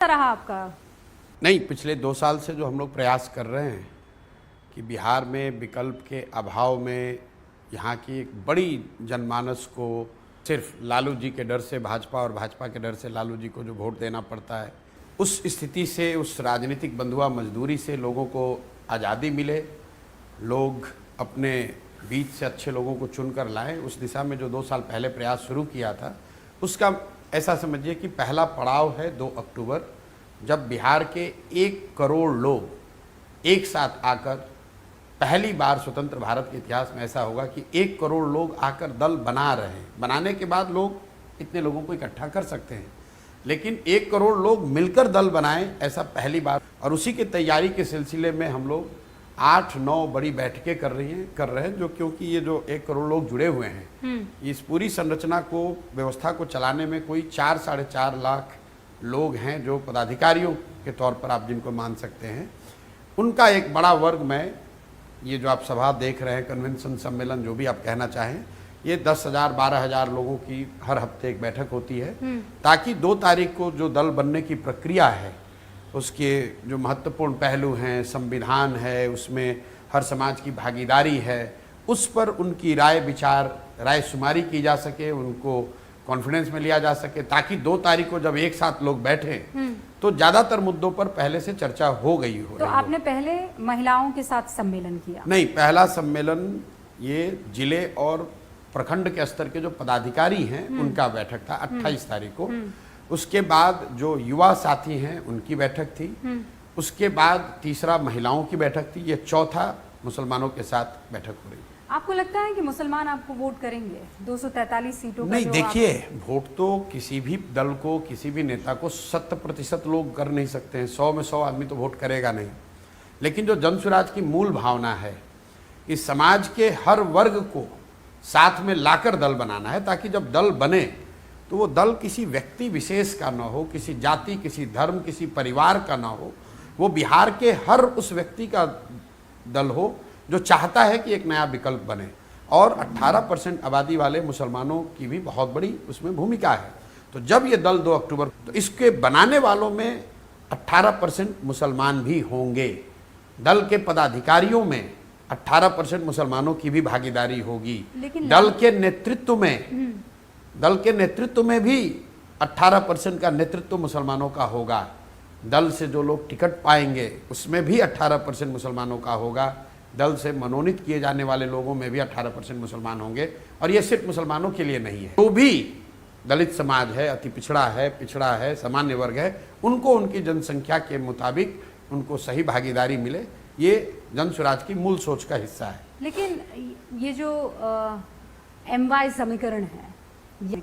रहा आपका? नहीं, पिछले 2 साल से जो हम लोग प्रयास कर रहे हैं कि बिहार में विकल्प के अभाव में यहाँ की एक बड़ी जनमानस को सिर्फ लालू जी के डर से भाजपा और भाजपा के डर से लालू जी को जो वोट देना पड़ता है, उस स्थिति से, उस राजनीतिक बंधुआ मजदूरी से लोगों को आज़ादी मिले, लोग अपने बीच से अच्छे लोगों को चुनकर लाएं। उस दिशा में जो 2 साल पहले प्रयास शुरू किया था, उसका ऐसा समझिए कि पहला पड़ाव है 2 अक्टूबर, जब बिहार के 1 करोड़ लोग एक साथ आकर, पहली बार स्वतंत्र भारत के इतिहास में ऐसा होगा कि 1 करोड़ लोग आकर दल बना रहे हैं। बनाने के बाद लोग इतने लोगों को इकट्ठा कर सकते हैं, लेकिन 1 करोड़ लोग मिलकर दल बनाएं, ऐसा पहली बार। और उसी की तैयारी के सिलसिले में हम लोग 8-9 बड़ी बैठकें कर रहे हैं, जो क्योंकि ये जो 1 करोड़ लोग जुड़े हुए हैं, इस पूरी संरचना को, व्यवस्था को चलाने में कोई 4-4.5 लाख लोग हैं जो पदाधिकारियों के तौर पर आप जिनको मान सकते हैं। उनका एक बड़ा वर्ग, मैं ये जो आप सभा देख रहे हैं, कन्वेंशन, सम्मेलन, जो भी आप कहना चाहें, ये 10,000-12,000 लोगों की हर हफ्ते एक बैठक होती है, ताकि 2 तारीख को जो दल बनने की प्रक्रिया है, उसके जो महत्वपूर्ण पहलू हैं, संविधान है, उसमें हर समाज की भागीदारी है, उस पर उनकी राय विचार, राय शुमारी की जा सके, उनको कॉन्फिडेंस में लिया जा सके, ताकि 2 तारीख को जब एक साथ लोग बैठे तो ज़्यादातर मुद्दों पर पहले से चर्चा हो गई हो। तो आपने पहले महिलाओं के साथ सम्मेलन किया? नहीं, पहला सम्मेलन ये जिले और प्रखंड के स्तर के जो पदाधिकारी हैं उनका बैठक था 28 तारीख को। उसके बाद जो युवा साथी हैं उनकी बैठक थी। उसके बाद तीसरा महिलाओं की बैठक थी। ये चौथा मुसलमानों के साथ बैठक हो रही है। आपको लगता है कि मुसलमान आपको वोट करेंगे 243 सीटों का? नहीं, देखिए, वोट तो किसी भी दल को, किसी भी नेता को 100% लोग कर नहीं सकते हैं। 100 में 100 आदमी तो वोट करेगा नहीं, लेकिन जो जन स्वराज की मूल भावना है कि समाज के हर वर्ग को साथ में लाकर दल बनाना है, ताकि जब दल बने तो वो दल किसी व्यक्ति विशेष का ना हो, किसी जाति, किसी धर्म, किसी परिवार का ना हो, वो बिहार के हर उस व्यक्ति का दल हो जो चाहता है कि एक नया विकल्प बने। और 18% आबादी वाले मुसलमानों की भी बहुत बड़ी उसमें भूमिका है। तो जब ये दल 2 अक्टूबर, तो इसके बनाने वालों में 18% मुसलमान भी होंगे। दल के पदाधिकारियों में 18% मुसलमानों की भी भागीदारी होगी। दल के नेतृत्व में भी 18% का नेतृत्व मुसलमानों का होगा। दल से जो लोग टिकट पाएंगे उसमें भी 18% मुसलमानों का होगा। दल से मनोनीत किए जाने वाले लोगों में भी 18% मुसलमान होंगे। और ये सिर्फ मुसलमानों के लिए नहीं है, तो भी दलित समाज है, अति पिछड़ा है, सामान्य वर्ग है, उनको उनकी जनसंख्या के मुताबिक उनको सही भागीदारी मिले, ये जन स्वराज की मूल सोच का हिस्सा है। लेकिन ये जो MY समीकरण है, ये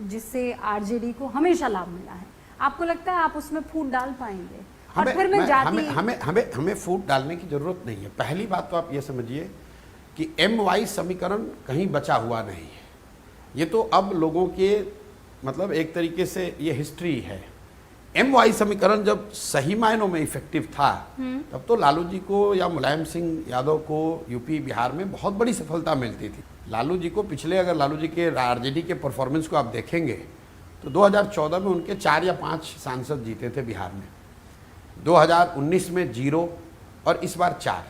जिससे आरजेडी को हमेशा लाभ मिला है, आपको लगता है आप उसमें फूट डाल पाएंगे? और फिर हमें फूट डालने की जरूरत नहीं है। पहली बात तो आप ये समझिए कि MY समीकरण कहीं बचा हुआ नहीं है। ये तो अब लोगों के, मतलब एक तरीके से ये हिस्ट्री है। MY समीकरण जब सही मायनों में इफेक्टिव था, तब तो लालू जी को या मुलायम सिंह यादव को यूपी बिहार में बहुत बड़ी सफलता मिलती थी। लालू जी को पिछले, अगर लालू जी के आरजेडी के परफॉर्मेंस को आप देखेंगे तो 2014 में उनके 4 या 5 सांसद जीते थे बिहार में, 2019 में 0 और इस बार 4।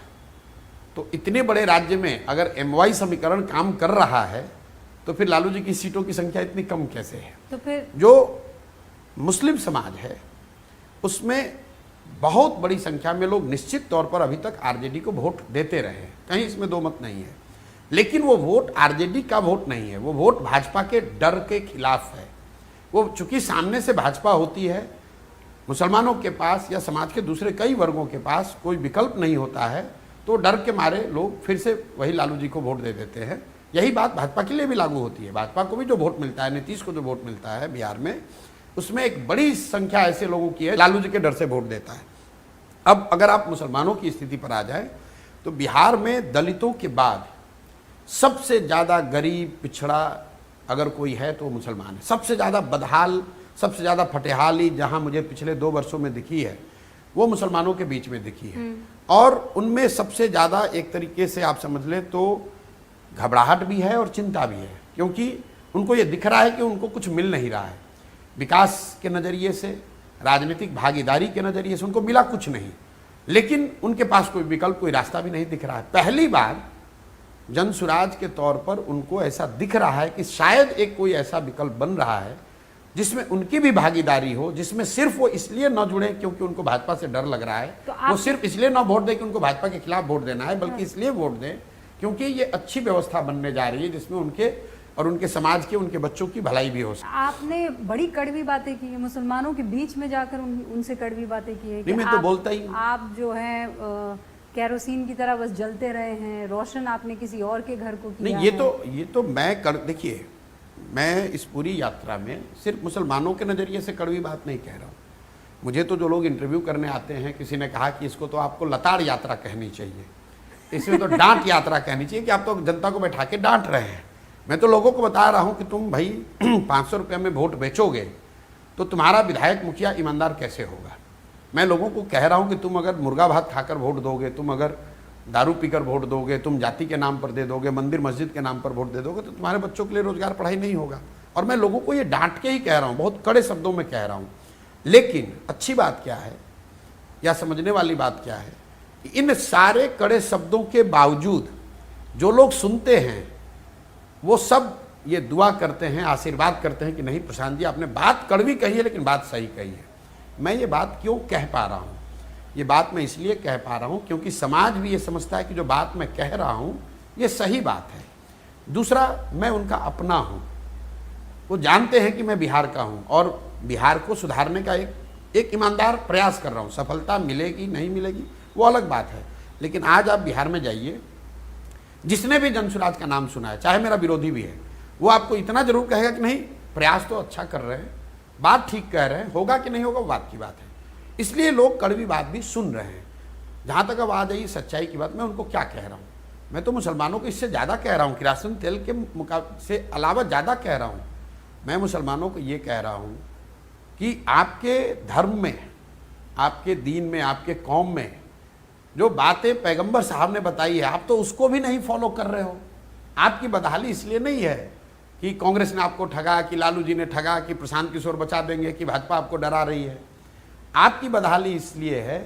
तो इतने बड़े राज्य में अगर MY समीकरण काम कर रहा है, तो फिर लालू जी की सीटों की संख्या इतनी कम कैसे है? तो फिर जो मुस्लिम समाज है उसमें बहुत बड़ी संख्या में लोग निश्चित तौर पर अभी तक आरजेडी को वोट देते रहे हैं, कहीं इसमें दो मत नहीं है। लेकिन वो वोट आरजेडी का वोट नहीं है, वो वोट भाजपा के डर के खिलाफ है। वो चूंकि सामने से भाजपा होती है, मुसलमानों के पास या समाज के दूसरे कई वर्गों के पास कोई विकल्प नहीं होता है, तो डर के मारे लोग फिर से वही लालू जी को वोट दे देते हैं। यही बात भाजपा के लिए भी लागू होती है। भाजपा को भी जो वोट मिलता है, नीतीश को जो वोट मिलता है बिहार में, उसमें एक बड़ी संख्या ऐसे लोगों की है लालू जी के डर से वोट देता है। अब अगर आप मुसलमानों की स्थिति पर आ जाए, तो बिहार में दलितों के बाद सबसे ज़्यादा गरीब, पिछड़ा अगर कोई है तो मुसलमान है। सबसे ज़्यादा बदहाल, सबसे ज़्यादा फटेहाली जहाँ मुझे पिछले 2 वर्षों में दिखी है, वो मुसलमानों के बीच में दिखी है। और उनमें सबसे ज़्यादा एक तरीके से आप समझ लें तो घबराहट भी है और चिंता भी है, क्योंकि उनको ये दिख रहा है कि उनको कुछ मिल नहीं रहा है। विकास के नज़रिए से, राजनीतिक भागीदारी के नज़रिए से उनको मिला कुछ नहीं, लेकिन उनके पास कोई विकल्प, कोई रास्ता भी नहीं दिख रहा है। पहली बार जनसुराज के तौर पर उनको ऐसा दिख रहा है कि शायद एक कोई ऐसा विकल्प बन रहा है जिसमें उनकी भी भागीदारी हो, जिसमें सिर्फ वो इसलिए न जुड़े क्योंकि उनको भाजपा से डर लग रहा है, तो वो सिर्फ इसलिए न वोट दें कि उनको भाजपा के खिलाफ वोट देना है, बल्कि इसलिए वोट दें क्योंकि ये अच्छी व्यवस्था बनने जा रही है जिसमें उनके और उनके समाज के, उनके बच्चों की भलाई भी हो सके। आपने बड़ी कड़वी बातें की, मुसलमानों के बीच में जाकर उनसे कड़वी बातें की है कि नहीं, मैं तो बोलता ही हूं। आप जो है कैरोसिन की तरह बस जलते रहे हैं, रोशन आपने किसी और के घर को किया नहीं, ये तो मैं देखिए, मैं इस पूरी यात्रा में सिर्फ मुसलमानों के नज़रिए से कड़वी बात नहीं कह रहा हूँ। मुझे तो जो लोग इंटरव्यू करने आते हैं, किसी ने कहा कि इसको तो आपको लताड़ यात्रा कहनी चाहिए, इसमें तो डांट यात्रा कहनी चाहिए कि आप तो जनता को बैठा के डांट रहे हैं। मैं तो लोगों को बता रहा हूँ कि तुम भाई 500 रुपये में वोट बेचोगे तो तुम्हारा विधायक मुखिया ईमानदार कैसे होगा। मैं लोगों को कह रहा हूँ कि तुम अगर मुर्गा भात खाकर वोट दोगे, तुम अगर दारू पीकर वोट दोगे, तुम जाति के नाम पर दे दोगे, मंदिर मस्जिद के नाम पर वोट दे दोगे, तो तुम्हारे बच्चों के लिए रोजगार पढ़ाई नहीं होगा। और मैं लोगों को ये डांट के ही कह रहा हूँ, बहुत कड़े शब्दों में कह रहा हूँ। लेकिन अच्छी बात क्या है या समझने वाली बात क्या है कि इन सारे कड़े शब्दों के बावजूद जो लोग सुनते हैं वो सब ये दुआ करते हैं, आशीर्वाद करते हैं कि नहीं प्रशांत जी आपने बात कड़वी कही है लेकिन बात सही कही है। मैं ये बात क्यों कह पा रहा हूँ, ये बात मैं इसलिए कह पा रहा हूँ क्योंकि समाज भी ये समझता है कि जो बात मैं कह रहा हूँ ये सही बात है। दूसरा, मैं उनका अपना हूँ, वो जानते हैं कि मैं बिहार का हूँ और बिहार को सुधारने का एक ईमानदार प्रयास कर रहा हूँ। सफलता मिलेगी नहीं मिलेगी वो अलग बात है, लेकिन आज आप बिहार में जाइए, जिसने भी जनसुराज का नाम सुना है, चाहे मेरा विरोधी भी है, वो आपको इतना जरूर कहेगा कि नहीं प्रयास तो अच्छा कर रहे हैं, बात ठीक कह रहे हैं, होगा कि नहीं होगा वो बात की बात है। इसलिए लोग कड़वी बात भी सुन रहे हैं। जहाँ तक अब आ जाइए सच्चाई की बात, मैं उनको क्या कह रहा हूँ, मैं तो मुसलमानों को इससे ज़्यादा कह रहा हूँ, किरासन तेल के मुकाबले से अलावा ज़्यादा कह रहा हूँ। मैं मुसलमानों को ये कह रहा हूँ कि आपके धर्म में, आपके दीन में, आपके कौम में जो बातें पैगंबर साहब ने बताई है, आप तो उसको भी नहीं फॉलो कर रहे हो। आपकी बदहाली इसलिए नहीं है कि कांग्रेस ने आपको ठगा, कि लालू जी ने ठगा, कि प्रशांत किशोर बचा देंगे, कि भाजपा आपको डरा रही है। आपकी बदहाली इसलिए है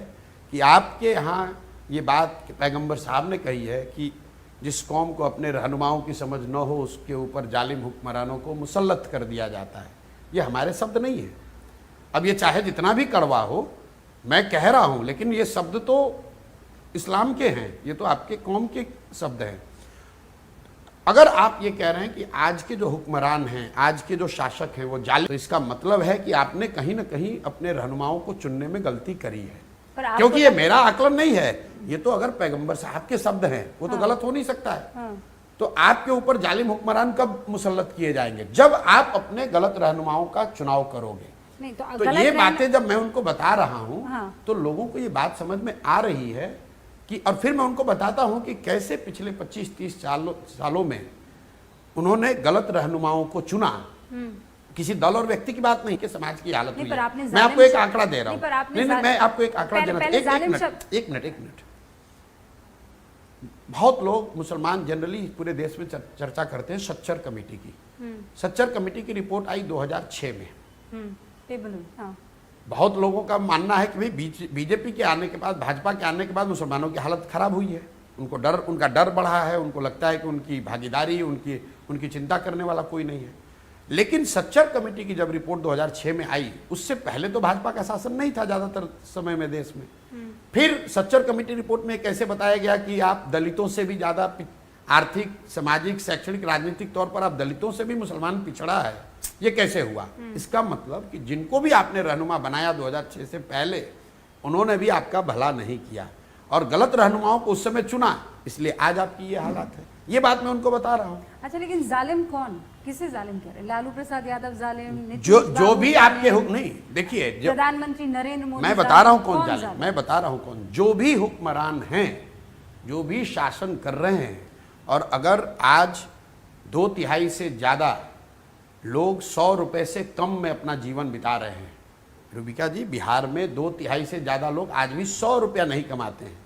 कि आपके यहाँ ये बात पैगंबर साहब ने कही है कि जिस कौम को अपने रहनुमाओं की समझ न हो उसके ऊपर जालिम हुक्मरानों को मुसल्लत कर दिया जाता है। ये हमारे शब्द नहीं है। अब ये चाहे जितना भी कड़वा हो, मैं कह रहा हूँ, लेकिन ये शब्द तो इस्लाम के हैं, ये तो आपके कौम के शब्द हैं। अगर आप ये कह रहे हैं कि आज के जो हुक्मरान हैं, आज के जो शासक हैं वो जालिम, तो इसका मतलब है कि आपने कहीं ना कहीं अपने रहनुमाओं को चुनने में गलती करी है। क्योंकि ये मेरा आकलन नहीं है, ये तो अगर पैगंबर साहब के शब्द हैं वो तो गलत हो नहीं सकता है। तो आपके ऊपर जालिम हुक्मरान कब मुसल्लत किए जाएंगे? जब आप अपने गलत रहनुमाओं का चुनाव करोगे। नहीं, तो ये बातें जब मैं उनको बता रहा हूँ तो लोगों को ये बात समझ में आ रही है कि, और फिर मैं उनको बताता हूं कि कैसे पिछले 25-30 सालों में उन्होंने गलत रहनुमाओं को चुना। किसी दल और व्यक्ति की बात नहीं कि समाज की हालत हुई है। मैं आपको एक आंकड़ा दे रहा हूं। नहीं, मैं आपको एक आंकड़ा देना, एक मिनट। बहुत लोग मुसलमान जनरली पूरे देश में चर्चा करते हैं सच्चर कमेटी की। सच्चर कमेटी की रिपोर्ट आई 2006 में। बहुत लोगों का मानना है कि भाई बीजेपी के आने के बाद, भाजपा के आने के बाद मुसलमानों की हालत खराब हुई है, उनका डर बढ़ा है, उनको लगता है कि उनकी भागीदारी, उनकी चिंता करने वाला कोई नहीं है। लेकिन सच्चर कमेटी की जब रिपोर्ट 2006 में आई, उससे पहले तो भाजपा का शासन नहीं था ज़्यादातर समय में देश में। फिर सच्चर कमेटी रिपोर्ट में कैसे बताया गया कि आप दलितों से भी ज़्यादा आर्थिक, सामाजिक, शैक्षणिक, राजनीतिक तौर पर आप दलितों से भी मुसलमान पिछड़ा है। ये कैसे हुआ? इसका मतलब कि जिनको भी आपने रहनुमा बनाया 2006 से पहले, उन्होंने भी आपका भला नहीं किया और गलत रहनुमाओं को उस समय चुना, इसलिए आज आपकी ये हालत है। ये बात मैं उनको बता रहा हूँ। अच्छा, लेकिन जालिम कौन, किसे जालिम कह रहे? लालू प्रसाद यादव जालिम? जो भी आपके नहीं, देखिए प्रधानमंत्री नरेंद्र मोदी, मैं बता रहा हूँ कौन जालिम, मैं बता रहा हूँ कौन। जो भी हुक्मरान हैं, जो भी शासन कर रहे हैं, और अगर आज 2/3 से ज़्यादा लोग 100 रुपये से कम में अपना जीवन बिता रहे हैं। रूबिका जी, बिहार में 2/3 से ज़्यादा लोग आज भी 100 रुपया नहीं कमाते हैं।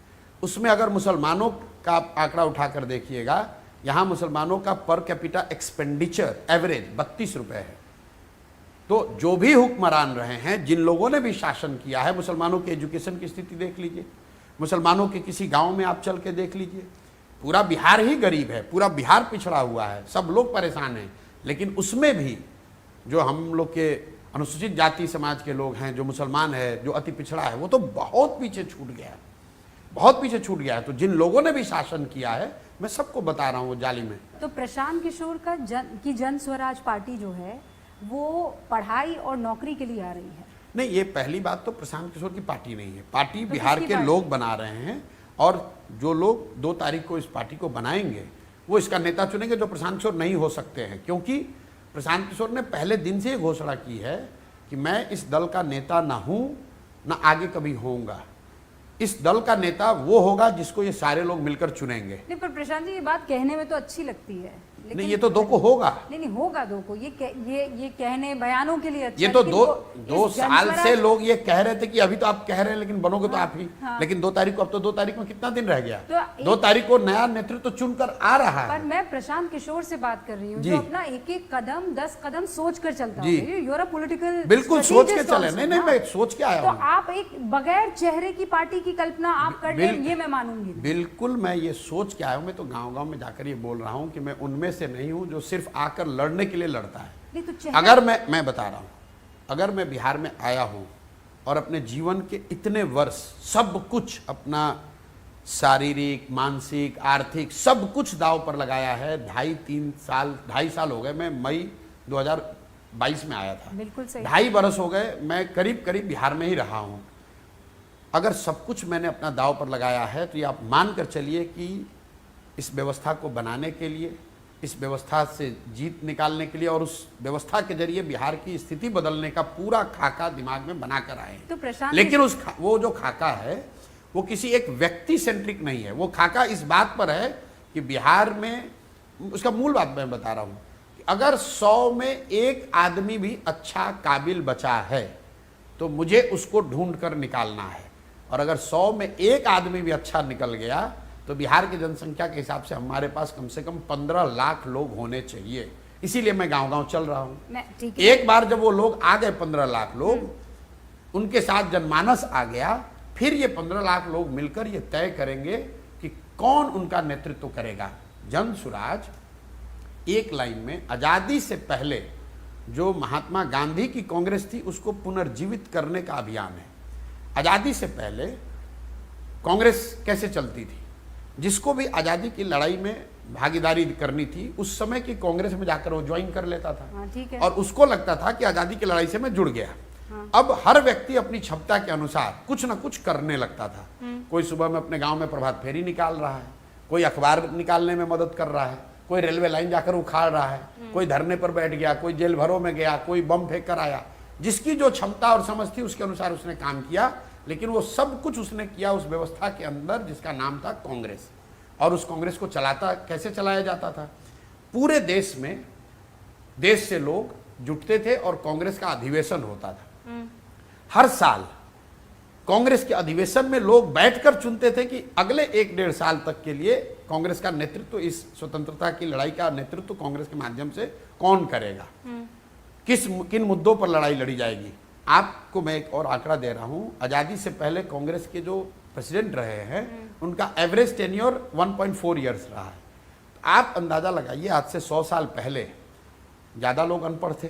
उसमें अगर मुसलमानों का आंकड़ा उठाकर देखिएगा, यहाँ मुसलमानों का पर कैपिटा एक्सपेंडिचर एवरेज 32 रुपये है। तो जो भी हुक्मरान रहे हैं, जिन लोगों ने भी शासन किया है, मुसलमानों के एजुकेशन की स्थिति देख लीजिए, मुसलमानों के किसी गांव में आप चल के देख लीजिए, पूरा बिहार ही गरीब है, पूरा बिहार पिछड़ा हुआ है, सब लोग परेशान हैं। लेकिन उसमें भी जो हम लोग के अनुसूचित जाति समाज के लोग हैं, जो मुसलमान है, जो अति पिछड़ा है, वो तो बहुत पीछे छूट गया है, बहुत पीछे छूट गया है। तो जिन लोगों ने भी शासन किया है, मैं सबको बता रहा हूँ, वो जालिम है। तो प्रशांत किशोर का जन स्वराज पार्टी जो है वो पढ़ाई और नौकरी के लिए आ रही है। नहीं, ये पहली बात तो प्रशांत किशोर की पार्टी नहीं है, पार्टी तो बिहार किसकी के पार्टी? लोग बना रहे हैं। और जो लोग 2 तारीख को इस पार्टी को बनाएंगे, वो इसका नेता चुनेंगे, जो प्रशांत किशोर नहीं हो सकते हैं। क्योंकि प्रशांत किशोर ने पहले दिन से घोषणा की है कि मैं इस दल का नेता ना हूं, ना आगे कभी होऊंगा। इस दल का नेता वो होगा जिसको ये सारे लोग मिलकर चुनेंगे। नहीं, पर प्रशांत जी ये बात कहने में तो अच्छी लगती है, नहीं, ये तो 2 को होगा। नहीं होगा 2 को, ये कहने बयानों के लिए अच्छा। ये तो लेकिन दो इस साल जनस्वराज- से लोग ये कह रहे थे कि अभी तो आप कह रहे हैं, लेकिन बनोगे तो आप ही। हाँ। लेकिन 2 तारीख को, अब तो 2 तारीख में कितना दिन रह गया? तो 2 तारीख को नया नेतृत्व चुनकर आ रहा पर है। मैं प्रशांत किशोर से बात कर रही हूँ, जी। जो अपना एक कदम 10 कदम सोच कर चलता जी। है। यूर अ पॉलिटिकल बिल्कुल सोच के चले। नहीं, मैं सोच के आया तो हूँ। आप एक बगैर चेहरे की पार्टी की कल्पना आप कर लें, ये मैं मानूंगी। बिल्कुल मैं ये सोच के आया हूँ। मैं तो गांव-गांव में जाकर ये बोल रहा हूँ कि मैं उनमें से नहीं हूँ जो सिर्फ आकर लड़ने के लिए लड़ता है। नहीं तो चेहरा- अगर मैं बता रहा हूँ, अगर मैं बिहार में आया हूँ और अपने जीवन के इतने वर्ष सब कुछ, अपना शारीरिक, मानसिक, आर्थिक सब कुछ दांव पर लगाया है। 2.5 साल हो गए। मैं मई 2022 में आया था। बिल्कुल सही। 2.5 बरस हो गए मैं करीब करीब बिहार में ही रहा हूँ। अगर सब कुछ मैंने अपना दांव पर लगाया है, तो ये आप मान कर चलिए कि इस व्यवस्था को बनाने के लिए, इस व्यवस्था से जीत निकालने के लिए और उस व्यवस्था के जरिए बिहार की स्थिति बदलने का पूरा खाका दिमाग में बना कर आए हैं। तो प्रशांत लेकिन वो जो खाका है, वो किसी एक व्यक्ति सेंट्रिक नहीं है। वो खाका इस बात पर है कि बिहार में, उसका मूल बात मैं बता रहा हूँ, कि अगर 100 में 1 आदमी भी अच्छा काबिल बचा है, तो मुझे उसको ढूंढ कर निकालना है। और अगर 100 में 1 आदमी भी अच्छा निकल गया, तो बिहार की जनसंख्या के हिसाब से हमारे पास कम से कम 15 लाख लोग होने चाहिए। इसीलिए मैं गांव-गांव चल रहा हूँ। ठीक है। एक बार जब वो लोग आ गए, 15 लाख लोग, उनके साथ जनमानस आ गया, फिर ये 15 लाख लोग मिलकर ये तय करेंगे कि कौन उनका नेतृत्व करेगा। जन स्वराज एक लाइन में आजादी से पहले जो महात्मा गांधी की कांग्रेस थी, उसको पुनर्जीवित करने का अभियान है। आजादी से पहले कांग्रेस कैसे चलती थी? जिसको भी आजादी की लड़ाई में भागीदारी करनी थी, उस समय की कांग्रेस में जाकर वो ज्वाइन कर लेता था। हाँ, ठीक है। और उसको लगता था कि आजादी की लड़ाई से मैं जुड़ गया। अब हर व्यक्ति अपनी क्षमता के अनुसार कुछ ना कुछ करने लगता था। कोई सुबह में अपने गांव में प्रभात फेरी निकाल रहा है, कोई अखबार निकालने में मदद कर रहा है, कोई रेलवे लाइन जाकर उखाड़ रहा है, कोई धरने पर बैठ गया, कोई जेल भरों में गया, कोई बम फेंक कर आया। जिसकी जो क्षमता और समझ थी, उसके अनुसार उसने काम किया। लेकिन वो सब कुछ उसने किया उस व्यवस्था के अंदर जिसका नाम था कांग्रेस। और उस कांग्रेस को कैसे चलाया जाता था? पूरे देश में, देश से लोग जुटते थे और कांग्रेस का अधिवेशन होता था। हर साल कांग्रेस के अधिवेशन में लोग बैठकर चुनते थे कि अगले 1-1.5 साल तक के लिए कांग्रेस का नेतृत्व, इस स्वतंत्रता की लड़ाई का नेतृत्व कांग्रेस के माध्यम से कौन करेगा, किन मुद्दों पर लड़ाई लड़ी जाएगी। आपको मैं एक और आंकड़ा दे रहा हूं। आजादी से पहले कांग्रेस के जो प्रेसिडेंट रहे हैं, उनका एवरेज टेन्योर 1.4 ईयर्स रहा है। तो आप अंदाजा लगाइए, आज से 100 साल पहले ज़्यादा लोग अनपढ़ थे।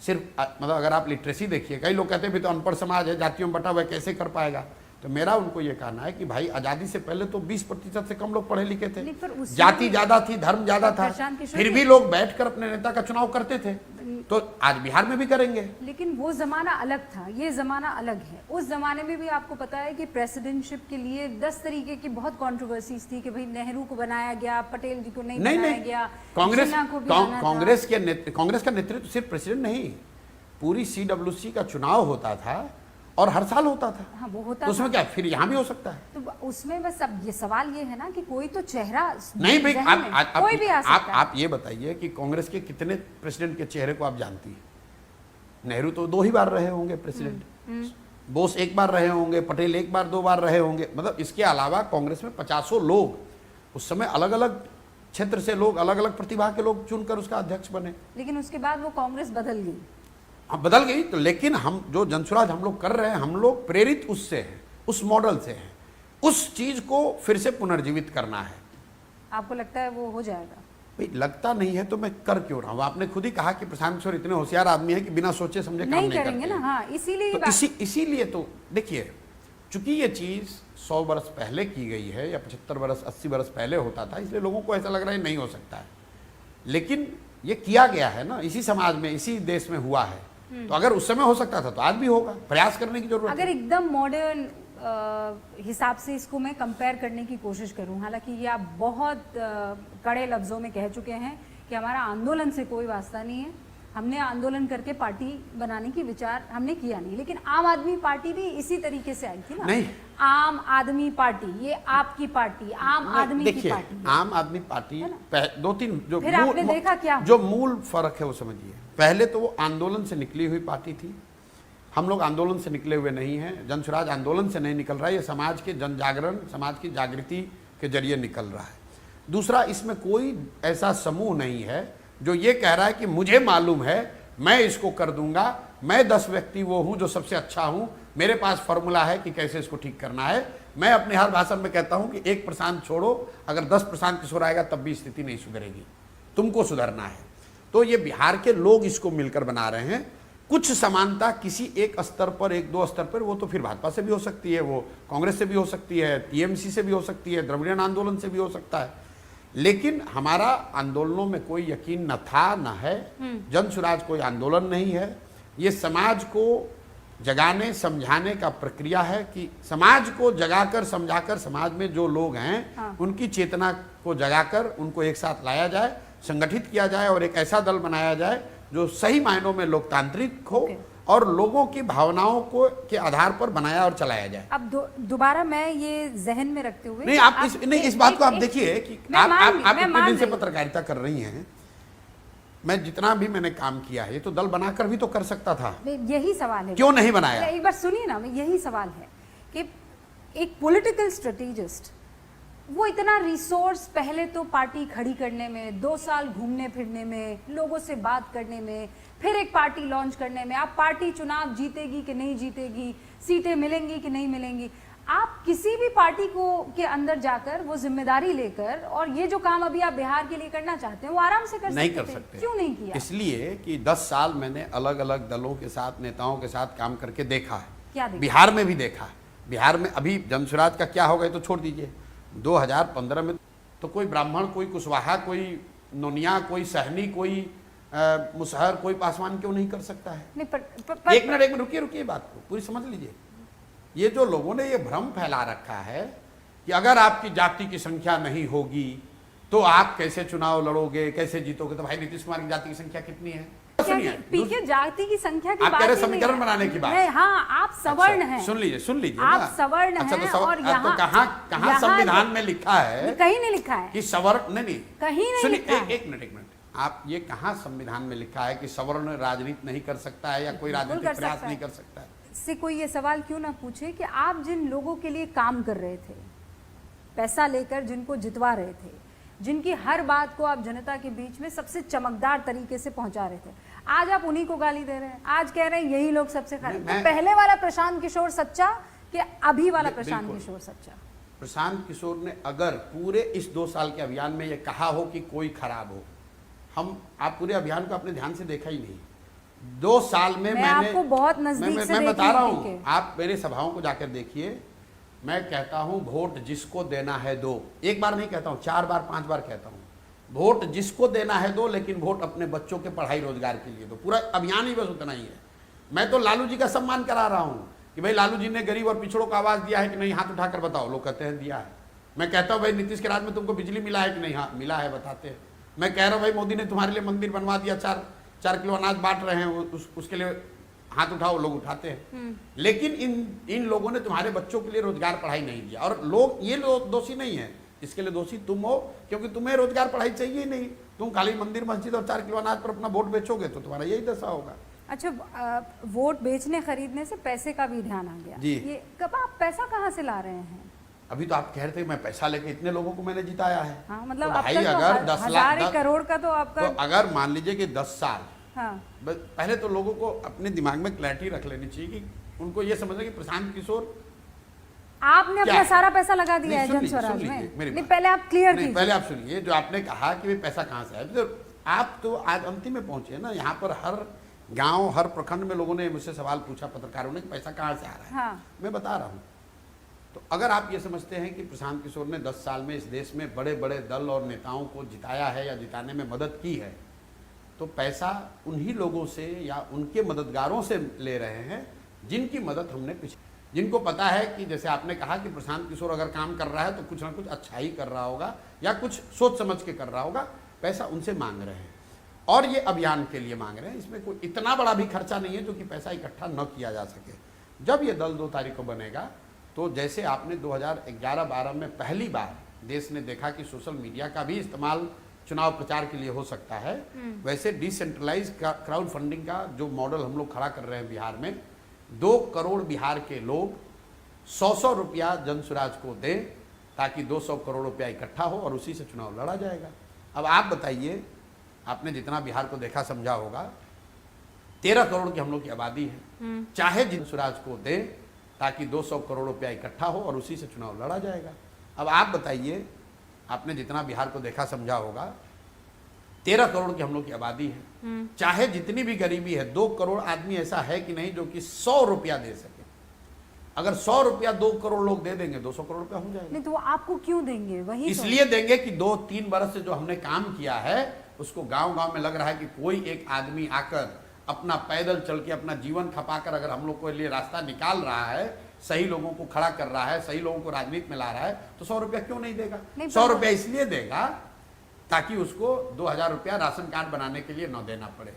सिर्फ मतलब अगर आप लिटरेसी देखिए, कई लोग कहते हैं भी तो अनपढ़ समाज है, जातियों में बटा हुआ कैसे कर पाएगा। तो मेरा उनको ये कहना है कि भाई, आज़ादी से पहले तो 20% से कम लोग पढ़े लिखे थे, जाति ज़्यादा थी, धर्म ज़्यादा था, फिर भी लोग बैठकर अपने नेता का चुनाव करते थे। तो आज बिहार में भी करेंगे। लेकिन वो जमाना अलग था, ये जमाना अलग है। उस जमाने में भी आपको पता है कि प्रेसिडेंटशिप के लिए 10 तरीके की बहुत कंट्रोवर्सीज थी कि भाई नेहरू को बनाया गया, पटेल जी को नहीं बनाया गया, कांग्रेस कांग्रेस का नेतृत्व सिर्फ प्रेसिडेंट नहीं, पूरी CWC का चुनाव होता था और हर साल होता था। हाँ, वो होता तो उसमें क्या फिर यहाँ भी हो सकता है? तो उसमें बस अब ये सवाल ये है ना कि कोई तो चेहरा नहीं भाई, कोई भी आ सकता है। आप ये बताइए कि कांग्रेस के कितने प्रेसिडेंट के चेहरे को आप जानती हैं? नेहरू तो 2 ही बार रहे होंगे प्रेसिडेंट, बोस 1 बार रहे होंगे, पटेल 1 बार 2 बार रहे होंगे। मतलब इसके अलावा कांग्रेस में 50 लोग उस समय अलग अलग क्षेत्र से लोग, अलग अलग प्रतिभा के लोग चुनकर उसका अध्यक्ष बने। लेकिन उसके बाद वो कांग्रेस बदल गई। हाँ, बदल गई तो, लेकिन हम जो जनसुराज हम लोग कर रहे हैं, हम लोग प्रेरित उससे हैं, उस मॉडल से हैं। उस चीज को फिर से पुनर्जीवित करना है। आपको लगता है वो हो जाएगा? भाई लगता नहीं है तो मैं कर क्यों रहा हूँ? आपने खुद ही कहा कि प्रशांत किशोर इतने होशियार आदमी है कि बिना सोचे समझे काम नहीं नहीं करेंगे करते ना। हाँ, इसीलिए तो इसीलिए तो देखिए, चूंकि ये चीज 100 वर्ष पहले की गई है या 75 वर्ष 80 वर्ष पहले होता था, इसलिए लोगों को ऐसा लग रहा है नहीं हो सकता है, लेकिन ये किया गया है ना, इसी समाज में, इसी देश में हुआ है। तो अगर उस समय हो सकता था तो आज भी होगा। प्रयास करने की जरूरत अगर है। एकदम मॉडर्न हिसाब से इसको मैं कंपेयर करने की कोशिश करूं, हालांकि ये आप बहुत कड़े लफ्ज़ों में कह चुके हैं कि हमारा आंदोलन से कोई वास्ता नहीं है, हमने आंदोलन करके पार्टी बनाने की विचार हमने किया नहीं, लेकिन आम आदमी पार्टी भी इसी तरीके से आई थी ना। नहीं, आम आदमी पार्टी, ये आपकी पार्टी आम आदमी की देखिए, पार्टी है। आम आदमी पार्टी दो तीन जो फिर आपने देखा क्या? जो मूल फर्क है वो समझिए। पहले तो वो आंदोलन से निकली हुई पार्टी थी, हम लोग आंदोलन से निकले हुए नहीं हैं। जनसुराज आंदोलन से नहीं निकल रहा है, ये समाज के जन जागरण, समाज की जागृति के जरिए निकल रहा है। दूसरा, इसमें कोई ऐसा समूह नहीं है जो ये कह रहा है कि मुझे मालूम है, मैं इसको कर दूंगा, मैं 10 व्यक्ति वो हूं जो सबसे अच्छा हूं, मेरे पास फॉर्मूला है कि कैसे इसको ठीक करना है। मैं अपने हर भाषण में कहता हूं कि एक प्रशांत छोड़ो, अगर 10 प्रशांत किशोर आएगा तब भी स्थिति नहीं सुधरेगी, तुमको सुधरना है। तो ये बिहार के लोग इसको मिलकर बना रहे हैं। कुछ समानता किसी एक स्तर पर, एक दो स्तर पर, वो तो फिर भाजपा से भी हो सकती है, वो कांग्रेस से भी हो सकती है, टीएमसी से भी हो सकती है, द्रविड़ियन आंदोलन से भी हो सकता है, लेकिन हमारा आंदोलनों में कोई यकीन न था, न है। जनसुराज कोई आंदोलन नहीं है, ये समाज को जगाने समझाने का प्रक्रिया है कि समाज को जगाकर समझाकर समाज में जो लोग हैं उनकी चेतना को जगाकर उनको एक साथ लाया जाए, संगठित किया जाए और एक ऐसा दल बनाया जाए जो सही मायनों में लोकतांत्रिक हो और लोगों की भावनाओं को के आधार पर बनाया और चलाया जाए। अब दोबारा मैं ये जहन में रखते हुए नहीं, आप इस बात को आप देखिए कि आप इतने दिन से पत्रकारिता कर रही हैं, मैं जितना भी मैंने काम किया है, ये तो दल बनाकर भी तो कर सकता था। यही सवाल है, क्यों नहीं बनाया? एक बार सुनिए ना, यही सवाल है कि एक पॉलिटिकल स्ट्रेटेजिस्ट वो इतना रिसोर्स पहले तो पार्टी खड़ी करने में, 2 साल घूमने फिरने में, लोगों से बात करने में, फिर एक पार्टी लॉन्च करने में, आप पार्टी चुनाव जीतेगी कि नहीं जीतेगी, सीटें मिलेंगी कि नहीं मिलेंगी, आप किसी भी पार्टी को के अंदर जाकर वो जिम्मेदारी लेकर और ये जो काम अभी आप बिहार के लिए करना चाहते हैं वो आराम से कर नहीं सकते कर सकते। क्यों नहीं किया? इसलिए कि 10 साल मैंने अलग अलग दलों के साथ, नेताओं के साथ काम करके देखा है। क्या देखा? बिहार में भी देखा है। बिहार में अभी जनसुराज का क्या होगा तो छोड़ दीजिए, 2015 में तो कोई ब्राह्मण, कोई कुशवाहा, कोई नोनिया, कोई सहनी, कोई मुसहर, कोई पासवान क्यों नहीं कर सकता है? नहीं, एक मिनट रुकिए बात को पूरी समझ लीजिए। ये जो लोगों ने ये भ्रम फैला रखा है कि अगर आपकी जाति की संख्या नहीं होगी तो आप कैसे चुनाव लड़ोगे, कैसे जीतोगे, तो भाई नीतीश कुमार की जाति की संख्या कितनी है? पीके जाति की संख्या की आप बात कह रहे ही नहीं समीकरण है। बनाने की बात। नहीं, हाँ, आप सवर्ण हैं। सुन लीजिए आप ना। सवर्ण अच्छा, हैं तो और यहाँ कहाँ संविधान में लिखा है? कहीं नहीं लिखा है कि सवर्ण नहीं कहीं नहीं सुनिए, लिखा है। एक मिनट, आप ये कहाँ संविधान में लिखा है कि सवर्ण राजनीति नहीं कर सकता है या कोई राजनीतिक प्रयास नहीं कर सकता है? से कोई ये सवाल क्यों ना पूछे कि आप जिन लोगों के लिए काम कर रहे थे, पैसा लेकर जिनको जितवा रहे थे, जिनकी हर बात को आप जनता के बीच में सबसे चमकदार तरीके से पहुंचा रहे थे, आज आप उन्हीं को गाली दे रहे हैं। आज कह रहे हैं यही लोग सबसे खराब। तो पहले वाला प्रशांत किशोर सच्चा कि अभी वाला प्रशांत किशोर सच्चा? प्रशांत किशोर ने अगर पूरे इस 2 साल के अभियान में ये कहा हो कि कोई खराब हो, आप पूरे अभियान को अपने ध्यान से देखा ही नहीं। 2 साल में मैंने आपको बहुत नजदीक से मैं बता रहा हूँ, आप मेरे सभाओं को जाकर देखिए। मैं कहता हूँ वोट जिसको देना है दो। एक बार नहीं कहता हूँ, 4 बार 5 बार कहता हूँ, वोट जिसको देना है दो, लेकिन वोट अपने बच्चों के पढ़ाई रोजगार के लिए दो। पूरा अभियान ही बस उतना ही है। मैं तो लालू जी का सम्मान करा रहा हूँ कि भाई लालू जी ने गरीब और पिछड़ों को आवाज दिया है कि नहीं, हाथ उठाकर बताओ। लोग कहते हैं दिया है। मैं कहता हूँ भाई नीतीश के राज में तुमको बिजली मिला है कि नहीं? हाँ मिला है, बताते हैं। मैं कह रहा हूँ भाई मोदी ने तुम्हारे लिए मंदिर बनवा दिया, 4 किलो अनाज बांट रहे हैं, उसके लिए हाथ उठाओ, लोग उठाते हैं। लेकिन इन लोगों ने तुम्हारे बच्चों के लिए रोजगार पढ़ाई नहीं दिया। और लोग ये लोग दोषी नहीं है, इसके लिए दोषी तुम हो, क्योंकि तुम्हें रोजगार पढ़ाई चाहिए ही नहीं। तुम खाली मंदिर मस्जिद और 4 किलो अनाज पर अपना वोट बेचोगे तो तुम्हारा यही दशा होगा। अच्छा, वोट बेचने खरीदने से पैसे का भी ध्यान आ गया जी। ये कब आप पैसा कहाँ से ला रहे हैं? अभी तो आप कह रहे थे मैं पैसा लेके इतने लोगों को मैंने जिताया है। हाँ, मतलब तो अब भाई तक तो अगर 10 हजार लाख करोड़ का तो आपका तो अगर मान लीजिए कि 10 साल हाँ। बस पहले तो लोगों को अपने दिमाग में क्लैरिटी रख लेनी चाहिए कि उनको ये समझना कि प्रशांत किशोर आपने अपना क्या? सारा पैसा लगा दिया नहीं, है सुन जन लीजिए, स्वराज सुन में। लीजिए, मेरी नहीं, बात। पहले आप क्लियर नहीं, कीजिए। पहले आप सुनिए, जो आपने कहा कि भाई पैसा कहाँ से आया, तो आप तो आज अंतिम में पहुंचे ना। यहाँ पर हर गांव, हर प्रखंड में लोगों ने मुझसे सवाल पूछा, पत्रकारों ने, कि पैसा कहाँ से आ रहा है। हाँ। मैं बता रहा हूँ। तो अगर आप ये समझते हैं कि प्रशांत किशोर ने 10 साल में इस देश में बड़े बड़े दल और नेताओं को जिताया है या जिताने में मदद की है, तो पैसा उन्हीं लोगों से या उनके मददगारों से ले रहे हैं जिनकी मदद हमने जिनको पता है कि जैसे आपने कहा कि प्रशांत किशोर अगर काम कर रहा है तो कुछ ना कुछ अच्छा ही कर रहा होगा या कुछ सोच समझ के कर रहा होगा। पैसा उनसे मांग रहे हैं और ये अभियान के लिए मांग रहे हैं। इसमें कोई इतना बड़ा भी खर्चा नहीं है जो कि पैसा इकट्ठा न किया जा सके। जब ये दल 2 तारीख को बनेगा तो जैसे आपने 2011-12 में पहली बार देश ने देखा कि सोशल मीडिया का भी इस्तेमाल चुनाव प्रचार के लिए हो सकता है, वैसे डिसेंट्रलाइज क्राउड फंडिंग का जो मॉडल हम लोग खड़ा कर रहे हैं बिहार में, 2 करोड़ बिहार के लोग 100 रुपया जनसुराज को दें ताकि 200 करोड़ रुपया इकट्ठा हो और उसी से चुनाव लड़ा जाएगा। अब आप बताइए, आपने जितना बिहार को देखा समझा होगा, 13 करोड़ की हम लोग की आबादी है। चाहे जनसुराज को दें ताकि 200 करोड़ रुपया इकट्ठा हो और उसी से चुनाव लड़ा जाएगा। अब आप बताइए, आपने जितना बिहार को देखा समझा होगा, 13 करोड़ की हम लोग की आबादी है। चाहे जितनी भी गरीबी है, 2 करोड़ आदमी ऐसा है कि नहीं जो कि 100 रुपया दे सके। अगर 100 रुपया 2 करोड़ लोग दे देंगे, 200 करोड़ रुपया हो जाएगा। नहीं तो वो आपको क्यों देंगे? वही तो। इसलिए देंगे कि 2-3 बरस से जो हमने काम किया है उसको गांव गांव में लग रहा है कि कोई एक आदमी आकर अपना पैदल चल के अपना जीवन खपाकर अगर हम लोग को लिए रास्ता निकाल रहा है, सही लोगों को खड़ा कर रहा है, सही लोगों को राजनीति में ला रहा है, तो 100 रुपया क्यों नहीं देगा? 100 रुपया इसलिए देगा ताकि उसको 2000 रुपया राशन कार्ड बनाने के लिए न देना पड़े।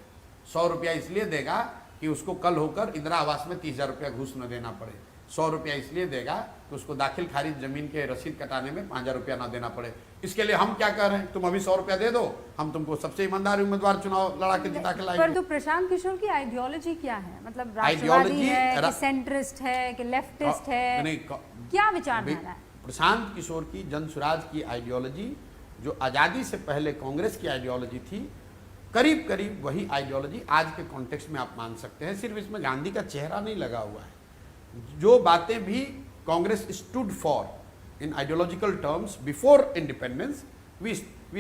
100 रुपया इसलिए देगा कि उसको कल होकर इंदिरा आवास में 30,000 रुपया घूस न देना पड़े। 100 रुपया इसलिए देगा कि उसको दाखिल खारिज जमीन के रसीद कटाने में 5,000 रुपया ना देना पड़े। इसके लिए हम क्या कह रहे हैं, तुम अभी 100 रुपया दे दो, हम तुमको सबसे ईमानदार उम्मीदवार चुनाव लड़ा के जिता के लाएंगे। पर तो प्रशांत किशोर की आइडियोलॉजी क्या है? मतलब राष्ट्रवादी है कि सेंट्रिस्ट है कि लेफ्टिस्ट है? नहीं, क्या विचारधारा है प्रशांत किशोर की जनसुराज की आइडियोलॉजी जो आज़ादी से पहले कांग्रेस की आइडियोलॉजी थी, करीब करीब वही आइडियोलॉजी आज के कॉन्टेक्स्ट में आप मान सकते हैं। सिर्फ इसमें गांधी का चेहरा नहीं लगा हुआ है। जो बातें भी Congress stood for in ideological terms before independence, we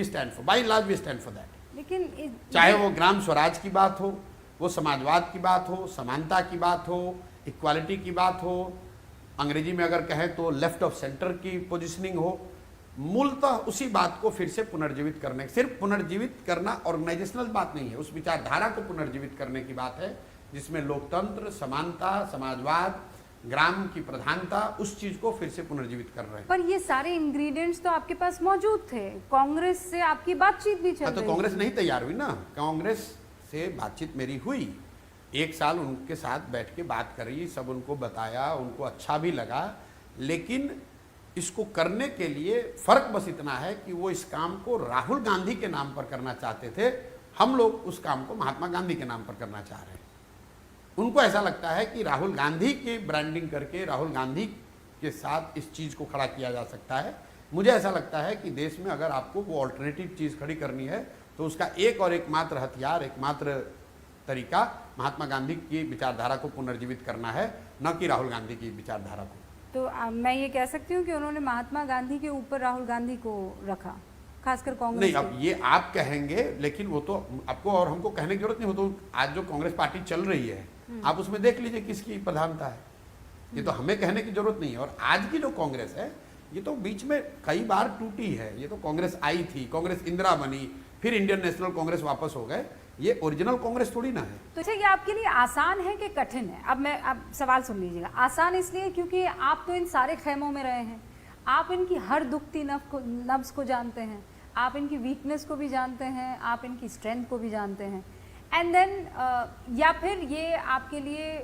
stand for, by and large we stand for that. लेकिन चाहे वो ग्राम स्वराज की बात हो, वो समाजवाद की बात हो, समानता की बात हो, इक्वालिटी की बात हो, अंग्रेजी में अगर कहें तो लेफ्ट ऑफ सेंटर की पोजिशनिंग हो, मूलतः उसी बात को फिर से पुनर्जीवित करने, सिर्फ पुनर्जीवित करना ऑर्गेनाइजेशनल बात नहीं है, उस विचारधारा को पुनर्जीवित करने की बात है जिसमें लोकतंत्र, समानता, समाजवाद, ग्राम की प्रधानता, उस चीज को फिर से पुनर्जीवित कर रहे हैं। पर ये सारे इंग्रेडिएंट्स तो आपके पास मौजूद थे। कांग्रेस से आपकी बातचीत भी चल रही तो कांग्रेस नहीं तैयार हुई ना। कांग्रेस से बातचीत मेरी हुई, 1 साल उनके साथ बैठ के बात करी, सब उनको बताया, उनको अच्छा भी लगा। लेकिन इसको करने के लिए फर्क बस इतना है कि वो इस काम को राहुल गांधी के नाम पर करना चाहते थे, हम लोग उस काम को महात्मा गांधी के नाम पर करना चाह रहे हैं। उनको ऐसा लगता है कि राहुल गांधी की ब्रांडिंग करके राहुल गांधी के साथ इस चीज़ को खड़ा किया जा सकता है। मुझे ऐसा लगता है कि देश में अगर आपको वो ऑल्टरनेटिव चीज़ खड़ी करनी है तो उसका एक और एकमात्र हथियार, एकमात्र तरीका महात्मा गांधी की विचारधारा को पुनर्जीवित करना है, न कि राहुल गांधी की विचारधारा को। तो मैं ये कह सकती हूँ कि उन्होंने महात्मा गांधी के ऊपर राहुल गांधी को रखा, खासकर कांग्रेस। नहीं, अब ये आप कहेंगे, लेकिन वो तो आपको और हमको कहने की जरूरत नहीं। वो तो आज जो कांग्रेस पार्टी चल रही है, आप उसमें देख लीजिए किसकी प्रधानता है। ये तो हमें कहने की जरूरत नहीं है। और आज की जो कांग्रेस है, ये तो बीच में कई बार टूटी है। ये तो कांग्रेस आई थी, कांग्रेस इंदिरा बनी, फिर इंडियन नेशनल कांग्रेस वापस हो गए। ये ओरिजिनल कांग्रेस थोड़ी ना है। तो अच्छा, ये आपके लिए आसान है कि कठिन है? अब सवाल सुन लीजिएगा। आसान इसलिए क्योंकि आप तो इन सारे खेमों में रहे हैं, आप इनकी हर दुखती नब्ज को जानते हैं, आप इनकी वीकनेस को भी जानते हैं, आप इनकी स्ट्रेंथ को भी जानते हैं। एंड देन या फिर ये आपके लिए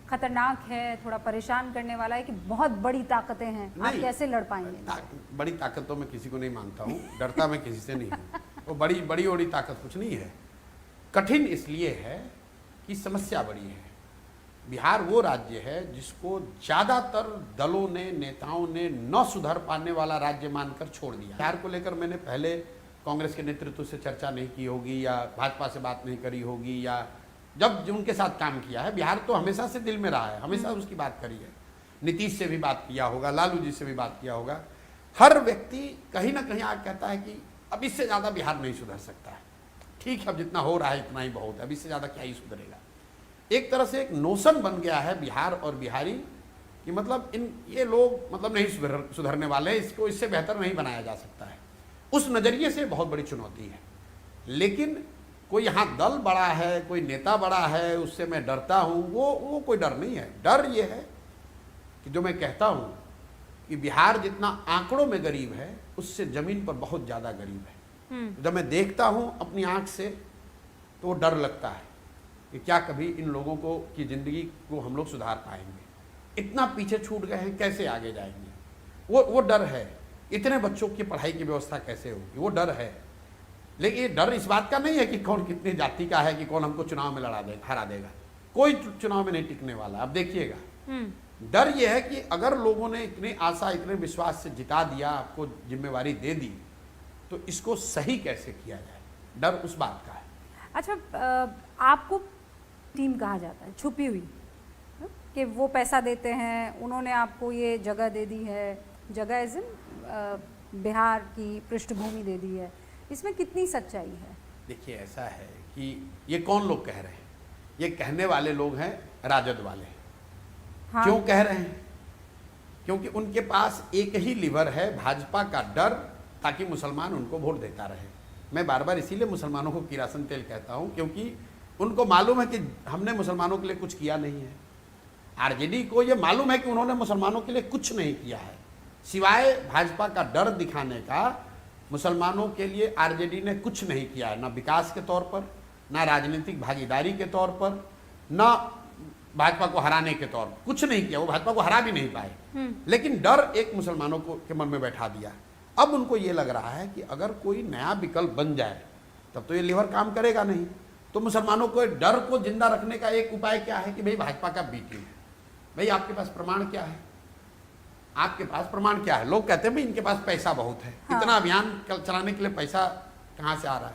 खतरनाक है, थोड़ा परेशान करने वाला है कि बहुत बड़ी ताकतें हैं, आप कैसे लड़ पाएंगे? बड़ी ताकत तो मैं किसी को नहीं मानता हूँ, डरता मैं किसी से नहीं हूँ। वो बड़ी ताकत कुछ नहीं है। कठिन इसलिए है कि समस्या बड़ी है। बिहार वो राज्य है जिसको ज़्यादातर दलों ने, नेताओं ने न सुधर पाने वाला राज्य मानकर छोड़ दिया। बिहार को लेकर मैंने पहले कांग्रेस के नेतृत्व से चर्चा नहीं की होगी या भाजपा से बात नहीं करी होगी, या जब जो उनके साथ काम किया है, बिहार तो हमेशा से दिल में रहा है, हमेशा उसकी बात करी है। नीतीश से भी बात किया होगा, लालू जी से भी बात किया होगा। हर व्यक्ति कहीं ना कहीं आके कहता है कि अब इससे ज़्यादा बिहार नहीं सुधर सकता है, ठीक है अब जितना हो रहा है इतना ही बहुत है, अब इससे ज़्यादा क्या ही सुधरेगा। एक तरह से एक नोशन बन गया है बिहार और बिहारी कि मतलब ये लोग मतलब नहीं सुधरने वाले, इसको इससे बेहतर नहीं बनाया जा सकता है। उस नज़रिए से बहुत बड़ी चुनौती है। लेकिन कोई यहाँ दल बड़ा है, कोई नेता बड़ा है, उससे मैं डरता हूँ, वो कोई डर नहीं है। डर ये है कि जो मैं कहता हूँ कि बिहार जितना आंकड़ों में गरीब है, उससे ज़मीन पर बहुत ज़्यादा गरीब है। जब मैं देखता हूँ अपनी आँख से तो डर लगता है कि क्या कभी इन लोगों को की ज़िंदगी को हम लोग सुधार पाएंगे। इतना पीछे छूट गए हैं, कैसे आगे जाएंगे, वो डर है। इतने बच्चों की पढ़ाई की व्यवस्था कैसे होगी, वो डर है। लेकिन ये डर इस बात का नहीं है कि कौन कितनी जाति का है, कि कौन हमको चुनाव में हरा देगा। कोई चुनाव में नहीं टिकने वाला। अब देखिएगा, डर ये है कि अगर लोगों ने इतनी आशा, इतने विश्वास से जिता दिया, आपको जिम्मेवारी दे दी, तो इसको सही कैसे किया जाए, डर उस बात का है। अच्छा, आपको टीम कहा जाता है छुपी हुई, कि वो पैसा देते हैं, उन्होंने आपको ये जगह दे दी है, जगह एज इन बिहार की पृष्ठभूमि दे दी है, इसमें कितनी सच्चाई है? देखिए ऐसा है कि ये कौन लोग कह रहे हैं, ये कहने वाले लोग हैं राजद वाले। हाँ। क्यों कह रहे हैं? क्योंकि उनके पास एक ही लीवर है, भाजपा का डर, ताकि मुसलमान उनको वोट देता रहे। मैं बार बार इसीलिए मुसलमानों को किरासन तेल कहता हूं, क्योंकि उनको मालूम है कि हमने मुसलमानों के लिए कुछ किया नहीं है। आरजेडी को ये मालूम है कि उन्होंने मुसलमानों के लिए कुछ नहीं किया है, सिवाय भाजपा का डर दिखाने का। मुसलमानों के लिए आरजेडी ने कुछ नहीं किया है, ना विकास के तौर पर, ना राजनीतिक भागीदारी के तौर पर, ना भाजपा को हराने के तौर पर, कुछ नहीं किया। वो भाजपा को हरा भी नहीं पाए, लेकिन डर एक मुसलमानों को के मन में बैठा दिया। अब उनको ये लग रहा है कि अगर कोई नया विकल्प बन जाए तब तो ये लीवर काम करेगा नहीं। तो मुसलमानों को डर को जिंदा रखने का एक उपाय क्या है कि भाई भाजपा का बी टीम है। भाई आपके पास प्रमाण क्या है? आपके पास प्रमाण क्या है? लोग कहते हैं भाई इनके पास पैसा बहुत है। हाँ। इतना अभियान चलाने के लिए पैसा कहाँ से आ रहा है?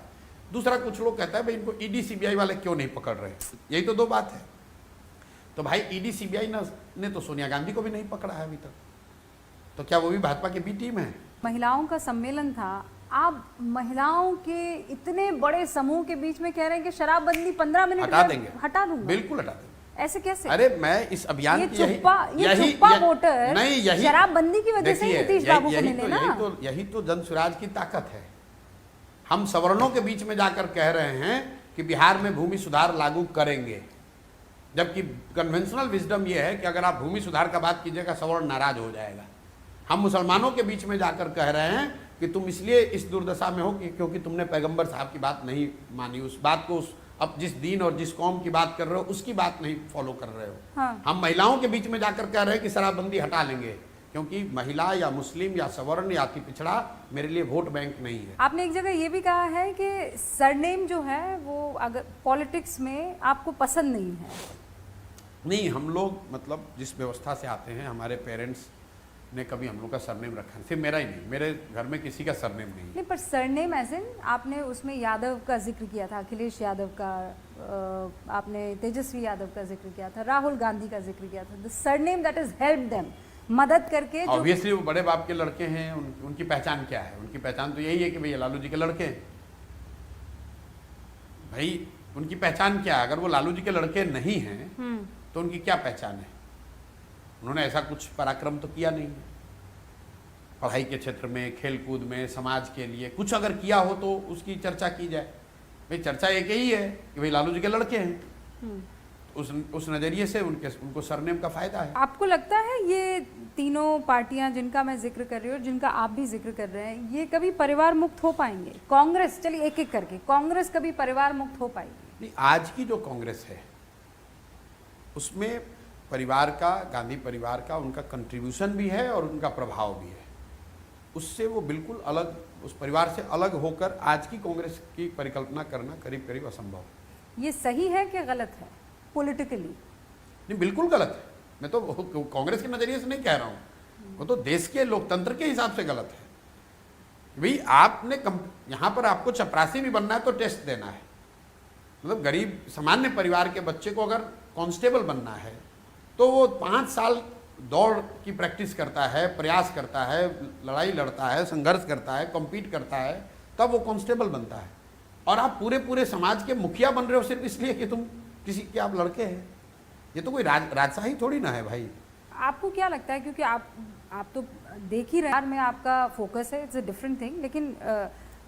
दूसरा, कुछ लोग कहते हैं भाई इनको ईडी सीबीआई वाले क्यों नहीं पकड़ रहे? यही तो दो बात है। तो भाई ईडी सीबीआई ने तो सोनिया गांधी को भी नहीं पकड़ा है अभी तक, तो क्या वो भी भाजपा की बी टीम है? महिलाओं का सम्मेलन था, आप महिलाओं के इतने बड़े समूह के बीच में कह रहे हैं कि शराबबंदी 15 मिनट हटा देंगे, हटा दूंगा। बिल्कुल हटा देंगे। ऐसे कैसे? अरे मैं इस अभियान की यही वोटर नहीं, यही शराबबंदी की वजह से नीतीश बाबू को मिले ना। यही तो जन स्वराज की ताकत है। हम सवर्णों के बीच में जाकर कह रहे हैं कि बिहार में भूमि सुधार लागू करेंगे, जबकि कन्वेंशनल विजडम यह है कि अगर आप भूमि सुधार का बात कीजिएगा सवर्ण नाराज हो जाएगा। हम मुसलमानों के बीच में जाकर कह रहे हैं कि तुम इसलिए इस दुर्दशा में हो कि क्योंकि तुमने पैगंबर साहब की बात नहीं मानी, उस बात को अब जिस दीन और जिस कौम की बात कर रहे हो उसकी बात नहीं फॉलो कर रहे हो। हाँ। हम महिलाओं के बीच में जाकर कह रहे हैं कि शराबबंदी हटा लेंगे, क्योंकि महिला या मुस्लिम या सवर्ण या अति पिछड़ा मेरे लिए वोट बैंक नहीं है। आपने एक जगह ये भी कहा है कि सरनेम जो है वो अगर पॉलिटिक्स में आपको पसंद नहीं है। नहीं, हम लोग मतलब जिस व्यवस्था से आते हैं, हमारे पेरेंट्स ने कभी हम लोग का सरनेम रखा है, सिर्फ मेरा ही नहीं, मेरे घर में किसी का सरनेम नहीं। पर सरनेम एज इन आपने उसमें यादव का जिक्र किया था, अखिलेश यादव का, आपने तेजस्वी यादव का जिक्र किया था, राहुल गांधी का जिक्र किया था। The surname that is help them, मदद करके। ऑब्वियसली वो बड़े बाप के लड़के हैं, उनकी पहचान क्या है? उनकी पहचान तो यही है कि भैया लालू जी के लड़के हैं। भाई उनकी पहचान क्या है? अगर वो लालू जी के लड़के नहीं हैं तो उनकी क्या पहचान है? उन्होंने ऐसा कुछ पराक्रम तो किया नहीं है। पढ़ाई के क्षेत्र में, खेलकूद में, समाज के लिए कुछ अगर किया हो तो उसकी चर्चा की जाए। भाई चर्चा एक ही है कि भाई लालू जी के लड़के हैं, उस नज़रिए से उनको सरनेम का फायदा है। आपको लगता है ये तीनों पार्टियां जिनका मैं जिक्र कर रही हूँ, जिनका आप भी जिक्र कर रहे हैं, ये कभी परिवार मुक्त हो पाएंगे? कांग्रेस, चलिए एक एक करके, कांग्रेस कभी परिवार मुक्त हो पाएगी? नहीं, आज की जो कांग्रेस है उसमें परिवार का, गांधी परिवार का उनका कंट्रीब्यूशन भी है और उनका प्रभाव भी है। उससे वो बिल्कुल अलग, उस परिवार से अलग होकर आज की कांग्रेस की परिकल्पना करना करीब करीब असंभव। ये सही है कि गलत है पॉलिटिकली? नहीं, बिल्कुल गलत है। मैं तो कांग्रेस के नज़रिए से नहीं कह रहा हूँ, वो तो देश के लोकतंत्र के हिसाब से गलत है। भाई आपने यहाँ पर आपको चपरासी भी बनना है तो टेस्ट देना है। मतलब गरीब सामान्य परिवार के बच्चे को अगर कांस्टेबल बनना है तो वो 5 साल दौड़ की प्रैक्टिस करता है, प्रयास करता है, लड़ाई लड़ता है, संघर्ष करता है, कॉम्पीट करता है, तब वो कांस्टेबल बनता है। और आप पूरे पूरे समाज के मुखिया बन रहे हो सिर्फ इसलिए कि तुम किसी के आप लड़के हैं। ये तो कोई राजशाही थोड़ी ना है भाई। आपको क्या लगता है, क्योंकि आप तो देख ही रहे हैं में आपका फोकस है, इट्स अ डिफरेंट थिंग, लेकिन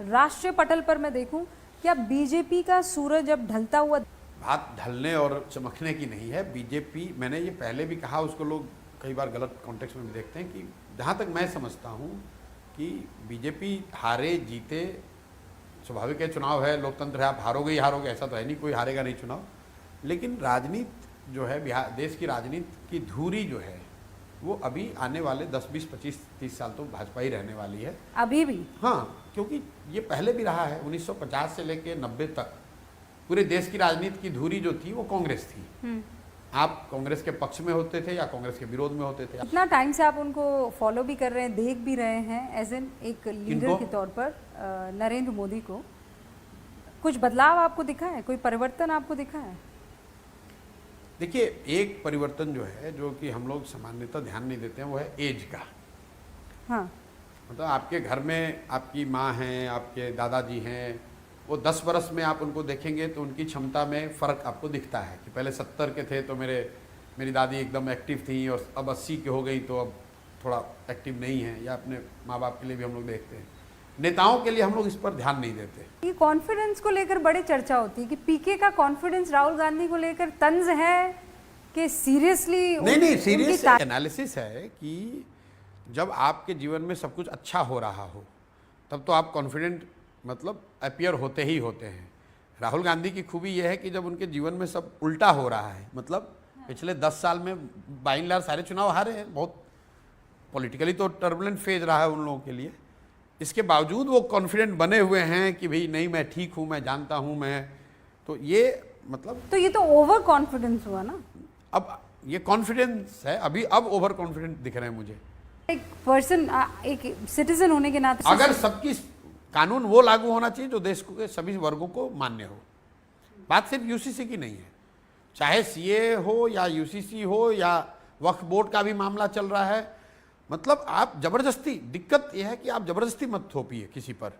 राष्ट्रीय पटल पर मैं देखूं, क्या बीजेपी का सूरज अब ढलता हुआ? बात ढलने और चमकने की नहीं है। बीजेपी, मैंने ये पहले भी कहा, उसको लोग कई बार गलत कॉन्टेक्स्ट में भी देखते हैं कि जहाँ तक मैं समझता हूँ कि बीजेपी हारे जीते स्वाभाविक है, चुनाव है, लोकतंत्र है, आप हारोगे ही हारोगे, ऐसा तो है नहीं, कोई हारेगा नहीं चुनाव। लेकिन राजनीति जो है, बिहार देश की राजनीति की धुरी जो है वो अभी आने वाले 10, 20, 25, 30 साल तो भाजपा ही रहने वाली है अभी भी। हाँ, क्योंकि ये पहले भी रहा है। 1950 से लेकर 90 तक पूरे देश की राजनीति की धुरी जो थी वो कांग्रेस थी। आप कांग्रेस के पक्ष में होते थे या कांग्रेस के विरोध में होते थे। इतना टाइम से आप उनको फॉलो भी कर रहे हैं, देख भी रहे हैं एज एन एक लीडर के तौर पर, नरेंद्र मोदी को। कुछ बदलाव आपको दिखा है, कोई परिवर्तन आपको दिखा है? देखिए, एक परिवर्तन जो है, जो कि हम लोग सामान्यतः ध्यान नहीं देते हैं, वो है एज का। हाँ, मतलब आपके घर में आपकी माँ हैं, आपके दादाजी हैं, वो 10 बरस में आप उनको देखेंगे तो उनकी क्षमता में फ़र्क आपको दिखता है कि पहले 70 के थे तो मेरी दादी एकदम एक्टिव थी और अब 80 के हो गई तो अब थोड़ा एक्टिव नहीं है। या अपने माँ बाप के लिए भी हम लोग देखते हैं। नेताओं के लिए हम लोग इस पर ध्यान नहीं देते। ये कॉन्फिडेंस को लेकर बड़ी चर्चा होती है कि पीके का कॉन्फिडेंस राहुल गांधी को लेकर तंज है कि सीरियसली? नहीं, सीरियस एनालिसिस है कि जब आपके जीवन में सब कुछ अच्छा हो रहा हो तब तो आप कॉन्फिडेंट मतलब अपीयर होते ही होते हैं। राहुल गांधी की खूबी यह है कि जब उनके जीवन में सब उल्टा हो रहा है, मतलब पिछले 10 साल में बाई लार सारे चुनाव हारे हैं, बहुत पॉलिटिकली तो टर्बुलेंट फेज रहा है उन लोगों के लिए, इसके बावजूद वो कॉन्फिडेंट बने हुए हैं कि भाई नहीं, मैं ठीक हूँ, मैं जानता हूँ, मैं तो ये मतलब, तो ये तो ओवर कॉन्फिडेंस हुआ ना। अब ये कॉन्फिडेंस है अभी, अब ओवर कॉन्फिडेंट दिख रहे हैं मुझे। एक पर्सन, एक सिटीजन होने के नाते अगर सबकी कानून वो लागू होना चाहिए जो देश के सभी वर्गों को मान्य हो। बात सिर्फ यूसीसी की नहीं है, चाहे सीए हो या यूसीसी हो या वक्फ बोर्ड का भी मामला चल रहा है। मतलब आप जबरदस्ती, दिक्कत यह है कि आप जबरदस्ती मत थोपिए किसी पर।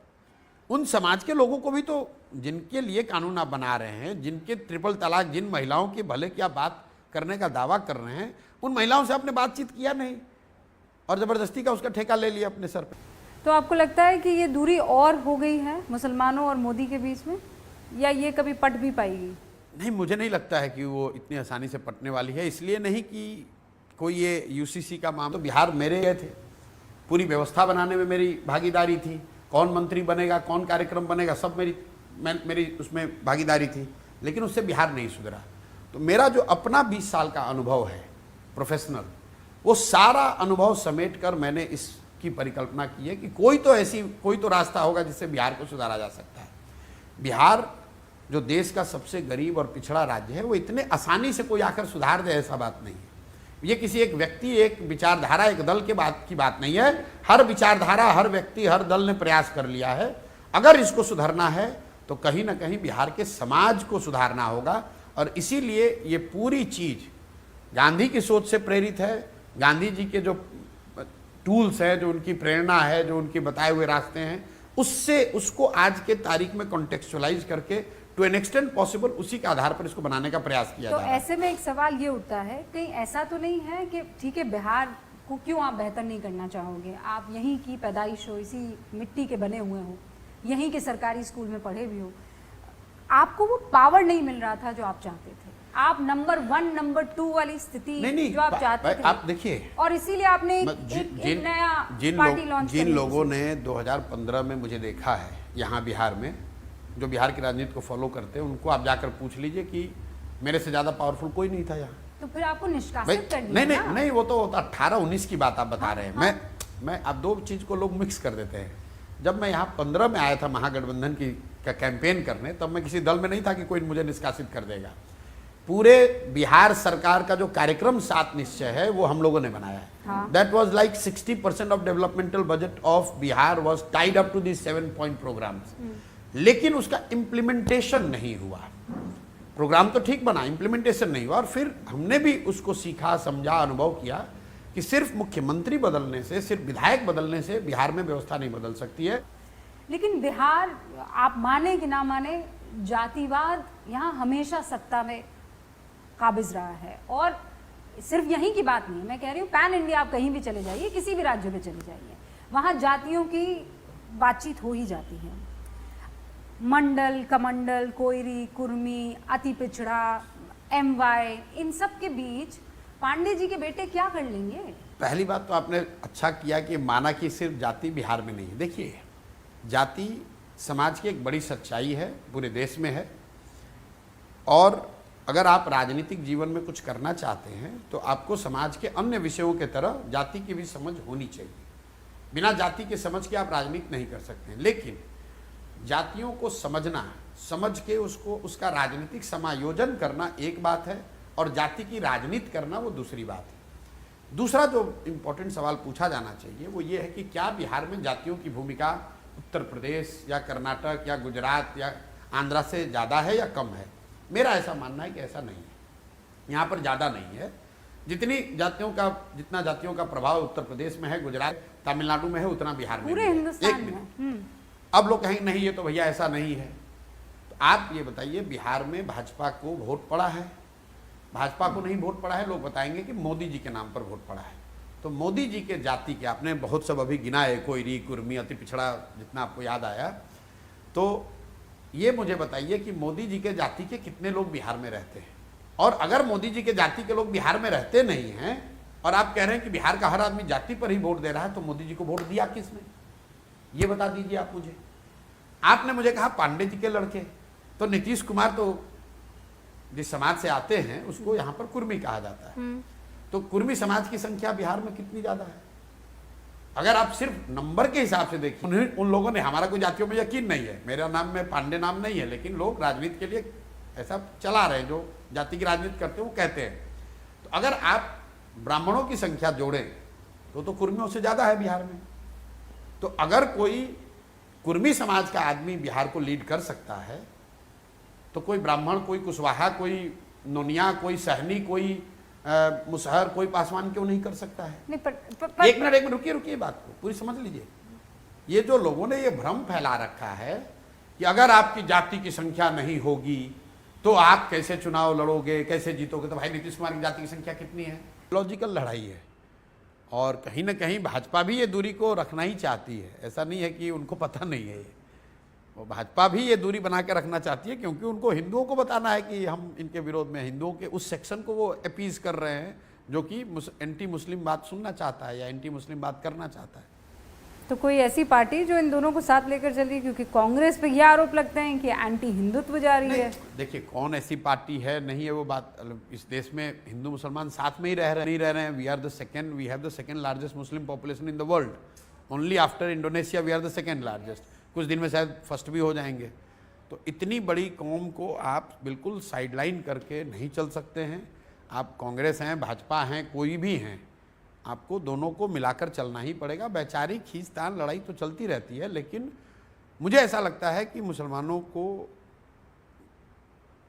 उन समाज के लोगों को भी तो, जिनके लिए कानून आप बना रहे हैं, जिनके ट्रिपल तलाक, जिन महिलाओं के भले की आप बात करने का दावा कर रहे हैं, उन महिलाओं से आपने बातचीत किया नहीं और जबरदस्ती का उसका ठेका ले लिया अपने सर पे। तो आपको लगता है कि ये दूरी और हो गई है मुसलमानों और मोदी के बीच में, या ये कभी पट भी पाएगी? नहीं, मुझे नहीं लगता है कि वो इतनी आसानी से पटने वाली है। इसलिए नहीं कि कोई ये यूसीसी का मामला, तो बिहार मेरे गए थे, पूरी व्यवस्था बनाने में मेरी भागीदारी थी, कौन मंत्री बनेगा, कौन कार्यक्रम बनेगा, सब मेरी उसमें भागीदारी थी, लेकिन उससे बिहार नहीं सुधरा। तो मेरा जो अपना 20 साल का अनुभव है प्रोफेशनल, वो सारा अनुभव समेट कर मैंने इसकी परिकल्पना की है कि कोई तो रास्ता होगा जिससे बिहार को सुधारा जा सकता है। बिहार जो देश का सबसे गरीब और पिछड़ा राज्य है, वो इतने आसानी से कोई आकर सुधार दे, ऐसा बात नहीं है। ये किसी एक व्यक्ति, एक विचारधारा, एक दल के बात की बात नहीं है। हर विचारधारा, हर व्यक्ति, हर दल ने प्रयास कर लिया है। अगर इसको सुधारना है तो कहीं ना कहीं बिहार के समाज को सुधारना होगा। और इसीलिए ये पूरी चीज गांधी की सोच से प्रेरित है। गांधी जी के जो टूल्स है, जो उनकी प्रेरणा है, जो उनके बताए हुए रास्ते हैं, उससे उसको आज के तारीख में कॉन्टेक्चुअलाइज करके टू एन एक्सटेंट पॉसिबल उसी के आधार पर इसको बनाने का प्रयास किया तो जा रहा है। ऐसे में एक सवाल ये उठता है, कहीं ऐसा तो नहीं है कि ठीक है, बिहार को क्यों आप बेहतर नहीं करना चाहोगे? आप यहीं की पैदाइश हो, इसी मिट्टी के बने हुए हो, यहीं के सरकारी स्कूल में पढ़े भी हो, आपको वो पावर नहीं मिल रहा था जो आप चाहते थे। आप नंबर 1, नंबर 2 वाली स्थिति जो आप चाहते थे, आप देखिए, और इसीलिए आपने एक नया पार्टी लॉन्च जिन लोगों ने 2015 में मुझे देखा है यहाँ बिहार में, जो बिहार की राजनीति को फॉलो करते हैं, उनको आप जाकर पूछ लीजिए कि मेरे से ज़्यादा पावरफुल कोई नहीं था यहाँ। तो फिर आपको निष्कासित कर दिया। नहीं, वो तो 18-19 की बात आप बता रहे हैं। मैं अब दो चीज़ को लोग मिक्स कर देते हैं। जब मैं यहाँ 15 में आया था महागठबंधन का कैंपेन करने, तब मैं किसी दल में नहीं था कि कोई मुझे निष्कासित कर देगा। पूरे बिहार सरकार का जो कार्यक्रम 7 निश्चय है वो हम लोगों ने बनाया है। हाँ। That was like 60% of developmental budget of Bihar was tied up to this 7 point programmes. लेकिन उसका इम्प्लीमेंटेशन नहीं हुआ। प्रोग्राम तो ठीक बना, इम्प्लीमेंटेशन नहीं हुआ। और फिर हमने भी उसको सीखा, समझा, अनुभव किया कि सिर्फ मुख्यमंत्री बदलने से, सिर्फ विधायक बदलने से बिहार में व्यवस्था नहीं बदल सकती है। लेकिन बिहार, आप माने कि ना माने, जातिवाद यहाँ हमेशा सत्ता में काबिज रहा है। और सिर्फ यहीं की बात नहीं है, मैं कह रही हूँ पैन इंडिया आप कहीं भी चले जाइए, किसी भी राज्य में चले जाइए, वहाँ जातियों की बातचीत हो ही जाती है। मंडल, कमंडल, कोयरी, कुर्मी, अति पिछड़ा, MY, इन सब के बीच पांडे जी के बेटे क्या कर लेंगे? पहली बात तो आपने अच्छा किया कि माना कि सिर्फ जाति बिहार में नहीं है। देखिए, जाति समाज की एक बड़ी सच्चाई है, पूरे देश में है। और अगर आप राजनीतिक जीवन में कुछ करना चाहते हैं तो आपको समाज के अन्य विषयों के तरह जाति की भी समझ होनी चाहिए। बिना जाति के समझ के आप राजनीति नहीं कर सकते हैं। लेकिन जातियों को समझना, समझ के उसको, उसका राजनीतिक समायोजन करना एक बात है, और जाति की राजनीति करना वो दूसरी बात है। दूसरा जो इम्पोर्टेंट सवाल पूछा जाना चाहिए वो ये है कि क्या बिहार में जातियों की भूमिका उत्तर प्रदेश या कर्नाटक या गुजरात या आंध्रा से ज़्यादा है या कम है? मेरा ऐसा मानना है कि ऐसा नहीं है। यहाँ पर ज़्यादा नहीं है। जितना जातियों का प्रभाव उत्तर प्रदेश में है, गुजरात, तमिलनाडु में है, उतना बिहार में पूरे भी है। हिंदुस्तान एक में। मिनट, अब लोग कहेंगे नहीं ये तो भैया ऐसा नहीं है। तो आप ये बताइए, बिहार में भाजपा को वोट पड़ा है? भाजपा को नहीं वोट पड़ा है, लोग बताएंगे कि मोदी जी के नाम पर वोट पड़ा है। तो मोदी जी के जाति के आपने बहुत सब अभी गिनाए, कोयरी, कुर्मी, अति पिछड़ा, जितना आपको याद आया। तो ये मुझे बताइए कि मोदी जी के जाति के कितने लोग बिहार में रहते हैं? और अगर मोदी जी के जाति के लोग बिहार में रहते नहीं हैं और आप कह रहे हैं कि बिहार का हर आदमी जाति पर ही वोट दे रहा है, तो मोदी जी को वोट दिया किसने? ये बता दीजिए आप मुझे। आपने मुझे कहा पांडे जी के लड़के, तो नीतीश कुमार तो जिस समाज से आते हैं उसको यहाँ पर कुर्मी कहा जाता है। तो कुर्मी समाज की संख्या बिहार में कितनी ज्यादा है? अगर आप सिर्फ नंबर के हिसाब से देखिए, उन लोगों ने, हमारा कोई जातियों में यकीन नहीं है, मेरा नाम में पांडे नाम नहीं है, लेकिन लोग राजनीति के लिए ऐसा चला रहे हैं, जो जाति की राजनीति करते हैं वो कहते हैं। तो अगर आप ब्राह्मणों की संख्या जोड़ें तो कुर्मियों से ज्यादा है बिहार में। तो अगर कोई कुर्मी समाज का आदमी बिहार को लीड कर सकता है, तो कोई ब्राह्मण, कोई कुशवाहा, कोई नोनिया, कोई सहनी, कोई मुसहर, कोई पासवान क्यों नहीं कर सकता है? नहीं, एक मिनट रुकिए बात को पूरी समझ लीजिए। ये जो लोगों ने ये भ्रम फैला रखा है कि अगर आपकी जाति की संख्या नहीं होगी तो आप कैसे चुनाव लड़ोगे, कैसे जीतोगे? तो भाई नीतीश कुमार की जाति की संख्या कितनी है? लॉजिकल लड़ाई है। और कहीं ना कहीं भाजपा भी ये दूरी को रखना ही चाहती है। ऐसा नहीं है कि उनको पता नहीं है। वो भाजपा भी ये दूरी बना के रखना चाहती है, क्योंकि उनको हिंदुओं को बताना है कि हम इनके विरोध में, हिंदुओं के उस सेक्शन को वो अपीज कर रहे हैं जो कि एंटी मुस्लिम बात सुनना चाहता है या एंटी मुस्लिम बात करना चाहता है। तो कोई ऐसी पार्टी जो इन दोनों को साथ लेकर चल रही है? क्योंकि कांग्रेस पे ये आरोप लगते हैं कि एंटी हिंदुत्व जा रही है। देखिए, कौन ऐसी पार्टी है नहीं है वो बात, इस देश में हिंदू मुसलमान साथ में ही नहीं रह रहे हैं। We have the second largest Muslim population in the world. Only after Indonesia we are the second largest. कुछ दिन में शायद फर्स्ट भी हो जाएंगे। तो इतनी बड़ी कौम को आप बिल्कुल साइडलाइन करके नहीं चल सकते हैं। आप कांग्रेस हैं, भाजपा हैं, कोई भी हैं, आपको दोनों को मिलाकर चलना ही पड़ेगा। वैचारिक खींचतान लड़ाई तो चलती रहती है, लेकिन मुझे ऐसा लगता है कि मुसलमानों को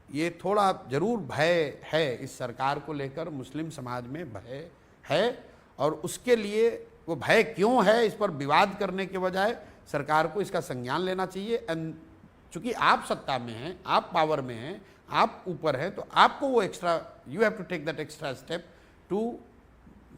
ये थोड़ा जरूर भय है, इस सरकार को लेकर मुस्लिम समाज में भय है। और उसके लिए वो भय क्यों है, इस पर विवाद करने के बजाय सरकार को इसका संज्ञान लेना चाहिए। चूंकि आप सत्ता में हैं, आप पावर में हैं, आप ऊपर हैं, तो आपको वो extra, you have to take that extra step to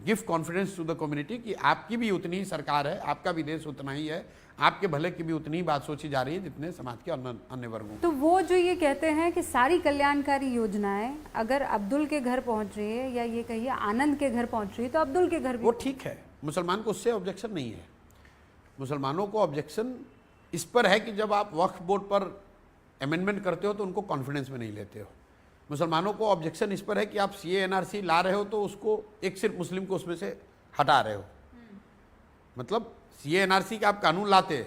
give confidence to the community कि आपकी भी उतनी ही सरकार है, आपका भी देश उतना ही है, आपके भले की भी उतनी ही बात सोची जा रही है जितने समाज के अन्य वर्गों। तो वो जो ये कहते हैं कि सारी कल्याणकारी योजनाएं अगर अब्दुल के घर पहुंच रही है या ये कहिए आनंद के घर पहुंच रही है, तो अब्दुल के घर भी वो ठीक है। मुसलमान को उससे ऑब्जेक्शन नहीं है। मुसलमानों को ऑब्जेक्शन इस पर है कि जब आप वक्फ बोर्ड पर अमेंडमेंट करते हो तो उनको कॉन्फिडेंस में नहीं लेते हो। मुसलमानों को ऑब्जेक्शन इस पर है कि आप CAA NRC ला रहे हो तो उसको एक सिर्फ मुस्लिम को उसमें से हटा रहे हो। मतलब CAA NRC का आप कानून लाते,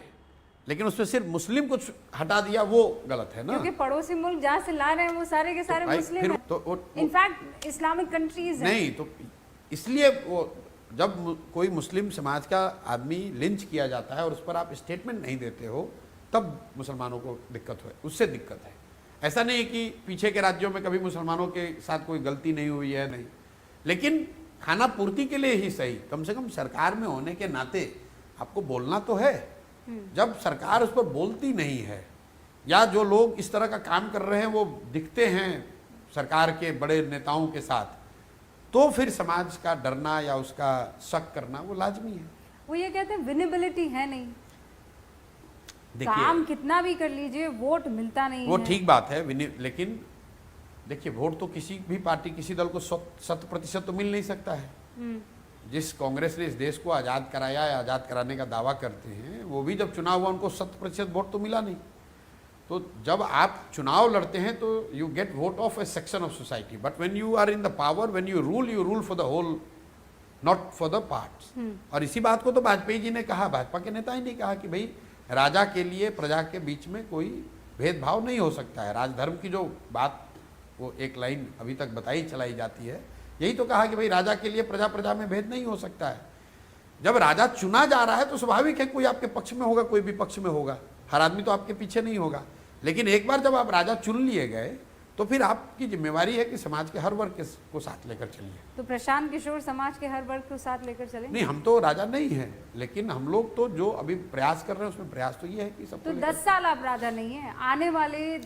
लेकिन उसमें सिर्फ मुस्लिम कुछ हटा दिया वो गलत है ना। क्योंकि पड़ोसी मुल्क जहाँ से ला रहे हैं वो सारे के सारे भाई मुस्लिम फिर हैं। तो इनफैक्ट इस्लामिक कंट्रीज हैं। नहीं तो इसलिए वो जब कोई मुस्लिम समाज का आदमी लिंच किया जाता है और उस पर आप स्टेटमेंट नहीं देते हो तब मुसलमानों को दिक्कत है, उससे दिक्कत है। ऐसा नहीं है कि पीछे के राज्यों में कभी मुसलमानों के साथ कोई गलती नहीं हुई है, नहीं, लेकिन खाना पूर्ति के लिए ही सही, कम से कम सरकार में होने के नाते आपको बोलना तो है। जब सरकार उस पर बोलती नहीं है या जो लोग इस तरह का काम कर रहे हैं वो दिखते हैं सरकार के बड़े नेताओं के साथ, तो फिर समाज का डरना या उसका शक करना वो लाजमी है। वो ये कहते हैं विनेबिलिटी है नहीं, देखिए काम कितना भी कर लीजिए वोट मिलता नहीं वो है। ठीक बात है, लेकिन देखिए वोट तो किसी भी पार्टी किसी दल को 100% तो मिल नहीं सकता है। जिस कांग्रेस ने इस देश को आज़ाद कराया या आज़ाद कराने का दावा करते हैं वो भी जब चुनाव हुआ उनको 100% वोट तो मिला नहीं। तो जब आप चुनाव लड़ते हैं तो you get vote of a section of society, but when you are in the power, when you rule for the whole, not for the parts. और इसी बात को तो वाजपेयी जी ने कहा, भाजपा के नेता ही नहीं कहा कि भाई राजा के लिए प्रजा के बीच में कोई भेदभाव नहीं हो सकता है। राजधर्म की जो बात वो एक लाइन अभी तक बताई चलाई जाती है, यही तो कहा कि भाई राजा के लिए प्रजा प्रजा में भेद नहीं हो सकता है। जब राजा चुना जा रहा है तो स्वाभाविक है कोई आपके पक्ष में होगा, कोई विपक्ष में होगा, हर आदमी तो आपके पीछे नहीं होगा। लेकिन एक बार जब आप राजा चुन लिए गए तो फिर आपकी जिम्मेवारी है कि समाज के हर वर्ग को साथ लेकर चलिए। तो प्रशांत किशोर समाज के हर वर्ग को साथ लेकर चले। नहीं, हम तो राजा नहीं हैं, लेकिन हम लोग तो जो अभी प्रयास कर रहे हैं उसमें प्रयास तो ये है कि सबको तो 10 साल आप राजा नहीं है, आने वाले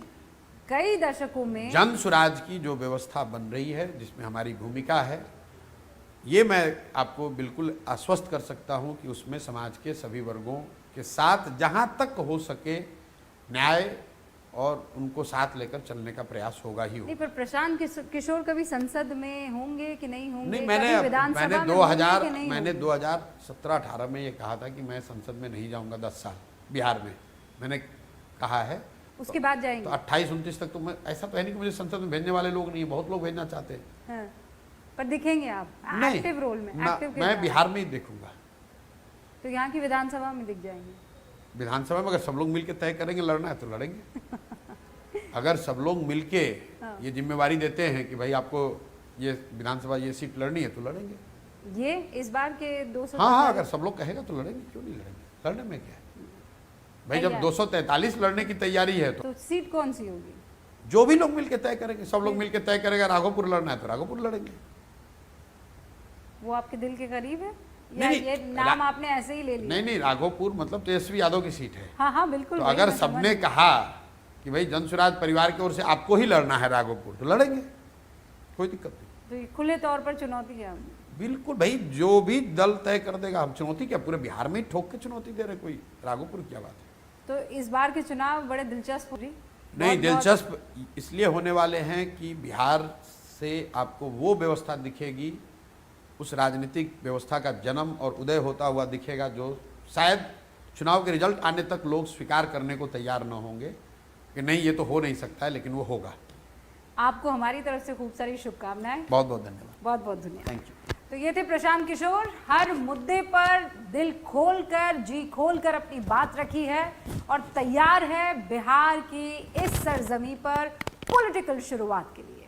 कई दशकों में जन स्वराज की जो व्यवस्था बन रही है जिसमें हमारी भूमिका है, ये मैं आपको बिल्कुल आश्वस्त कर सकता हूं कि उसमें समाज के सभी वर्गों के साथ जहां तक हो सके न्याय और उनको साथ लेकर चलने का प्रयास होगा ही होगा। नहीं, पर प्रशांत किशोर कभी संसद में होंगे कि नहीं होंगे? नहीं, कभी विधानसभा में होंगे कि नहीं मैंने होंगे? 2017-18 में ये कहा था कि मैं संसद में नहीं जाऊंगा 10 साल बिहार में, मैंने कहा है। उसके बाद जाएंगे तो 28-29 तक तो मैं, ऐसा तो है नहीं कि मुझे संसद में भेजने वाले लोग नहीं, बहुत लोग भेजना चाहते हैं। हाँ, पर दिखेंगे आप नहीं, एक्टिव रोल में, एक्टिव मैं बिहार में ही देखूंगा। तो यहाँ की विधानसभा में दिख जाएंगे। विधानसभा में अगर सब लोग मिलकर तय करेंगे लड़ना है तो लड़ेंगे। अगर सब लोग मिलके ये जिम्मेवारी देते हैं कि भाई आपको ये विधानसभा ये सीट लड़नी है तो लड़ेंगे। ये इस बार के 200 हाँ, अगर सब लोग कहेगा तो लड़ेंगे, क्यों नहीं लड़ेंगे, लड़ने में क्या है भाई। जब 243 लड़ने की तैयारी है तो सीट कौन सी होगी? जो भी लोग मिलकर तय करेंगे, सब लोग मिलकर तय करेगा। राघोपुर लड़ना है तो राघोपुर लड़ेंगे। वो आपके दिल के करीब है या नहीं, ये नाम आपने ऐसे ही ले लिया? नहीं, राघोपुर मतलब तेजस्वी यादव की सीट है। हाँ, बिल्कुल। तो अगर सबने कहा कि भाई जन स्वराज परिवार की ओर से आपको ही लड़ना है राघोपुर, तो लड़ेंगे, कोई दिक्कत नहीं। तो ये खुले तौर पर चुनौती है। बिल्कुल भाई, जो भी दल तय कर देगा, हम चुनौती क्या पूरे बिहार में ही ठोक के चुनौती दे रहे, कोई राघोपुर क्या बात है। तो इस बार के चुनाव बड़े दिलचस्प होंगे। नहीं, दिलचस्प इसलिए होने वाले हैं कि बिहार से आपको वो व्यवस्था दिखेगी, उस राजनीतिक व्यवस्था का जन्म और उदय होता हुआ दिखेगा जो शायद चुनाव के रिजल्ट आने तक लोग स्वीकार करने को तैयार न होंगे कि नहीं ये तो हो नहीं सकता है, लेकिन वो होगा। आपको हमारी तरफ से खूब सारी शुभकामनाएं। बहुत बहुत धन्यवाद। बहुत बहुत धन्यवाद। Thank you. तो ये थे प्रशांत किशोर, हर मुद्दे पर दिल खोलकर, जी खोलकर अपनी बात रखी है और तैयार है बिहार की इस सरजमी पर पॉलिटिकल शुरुआत के लिए।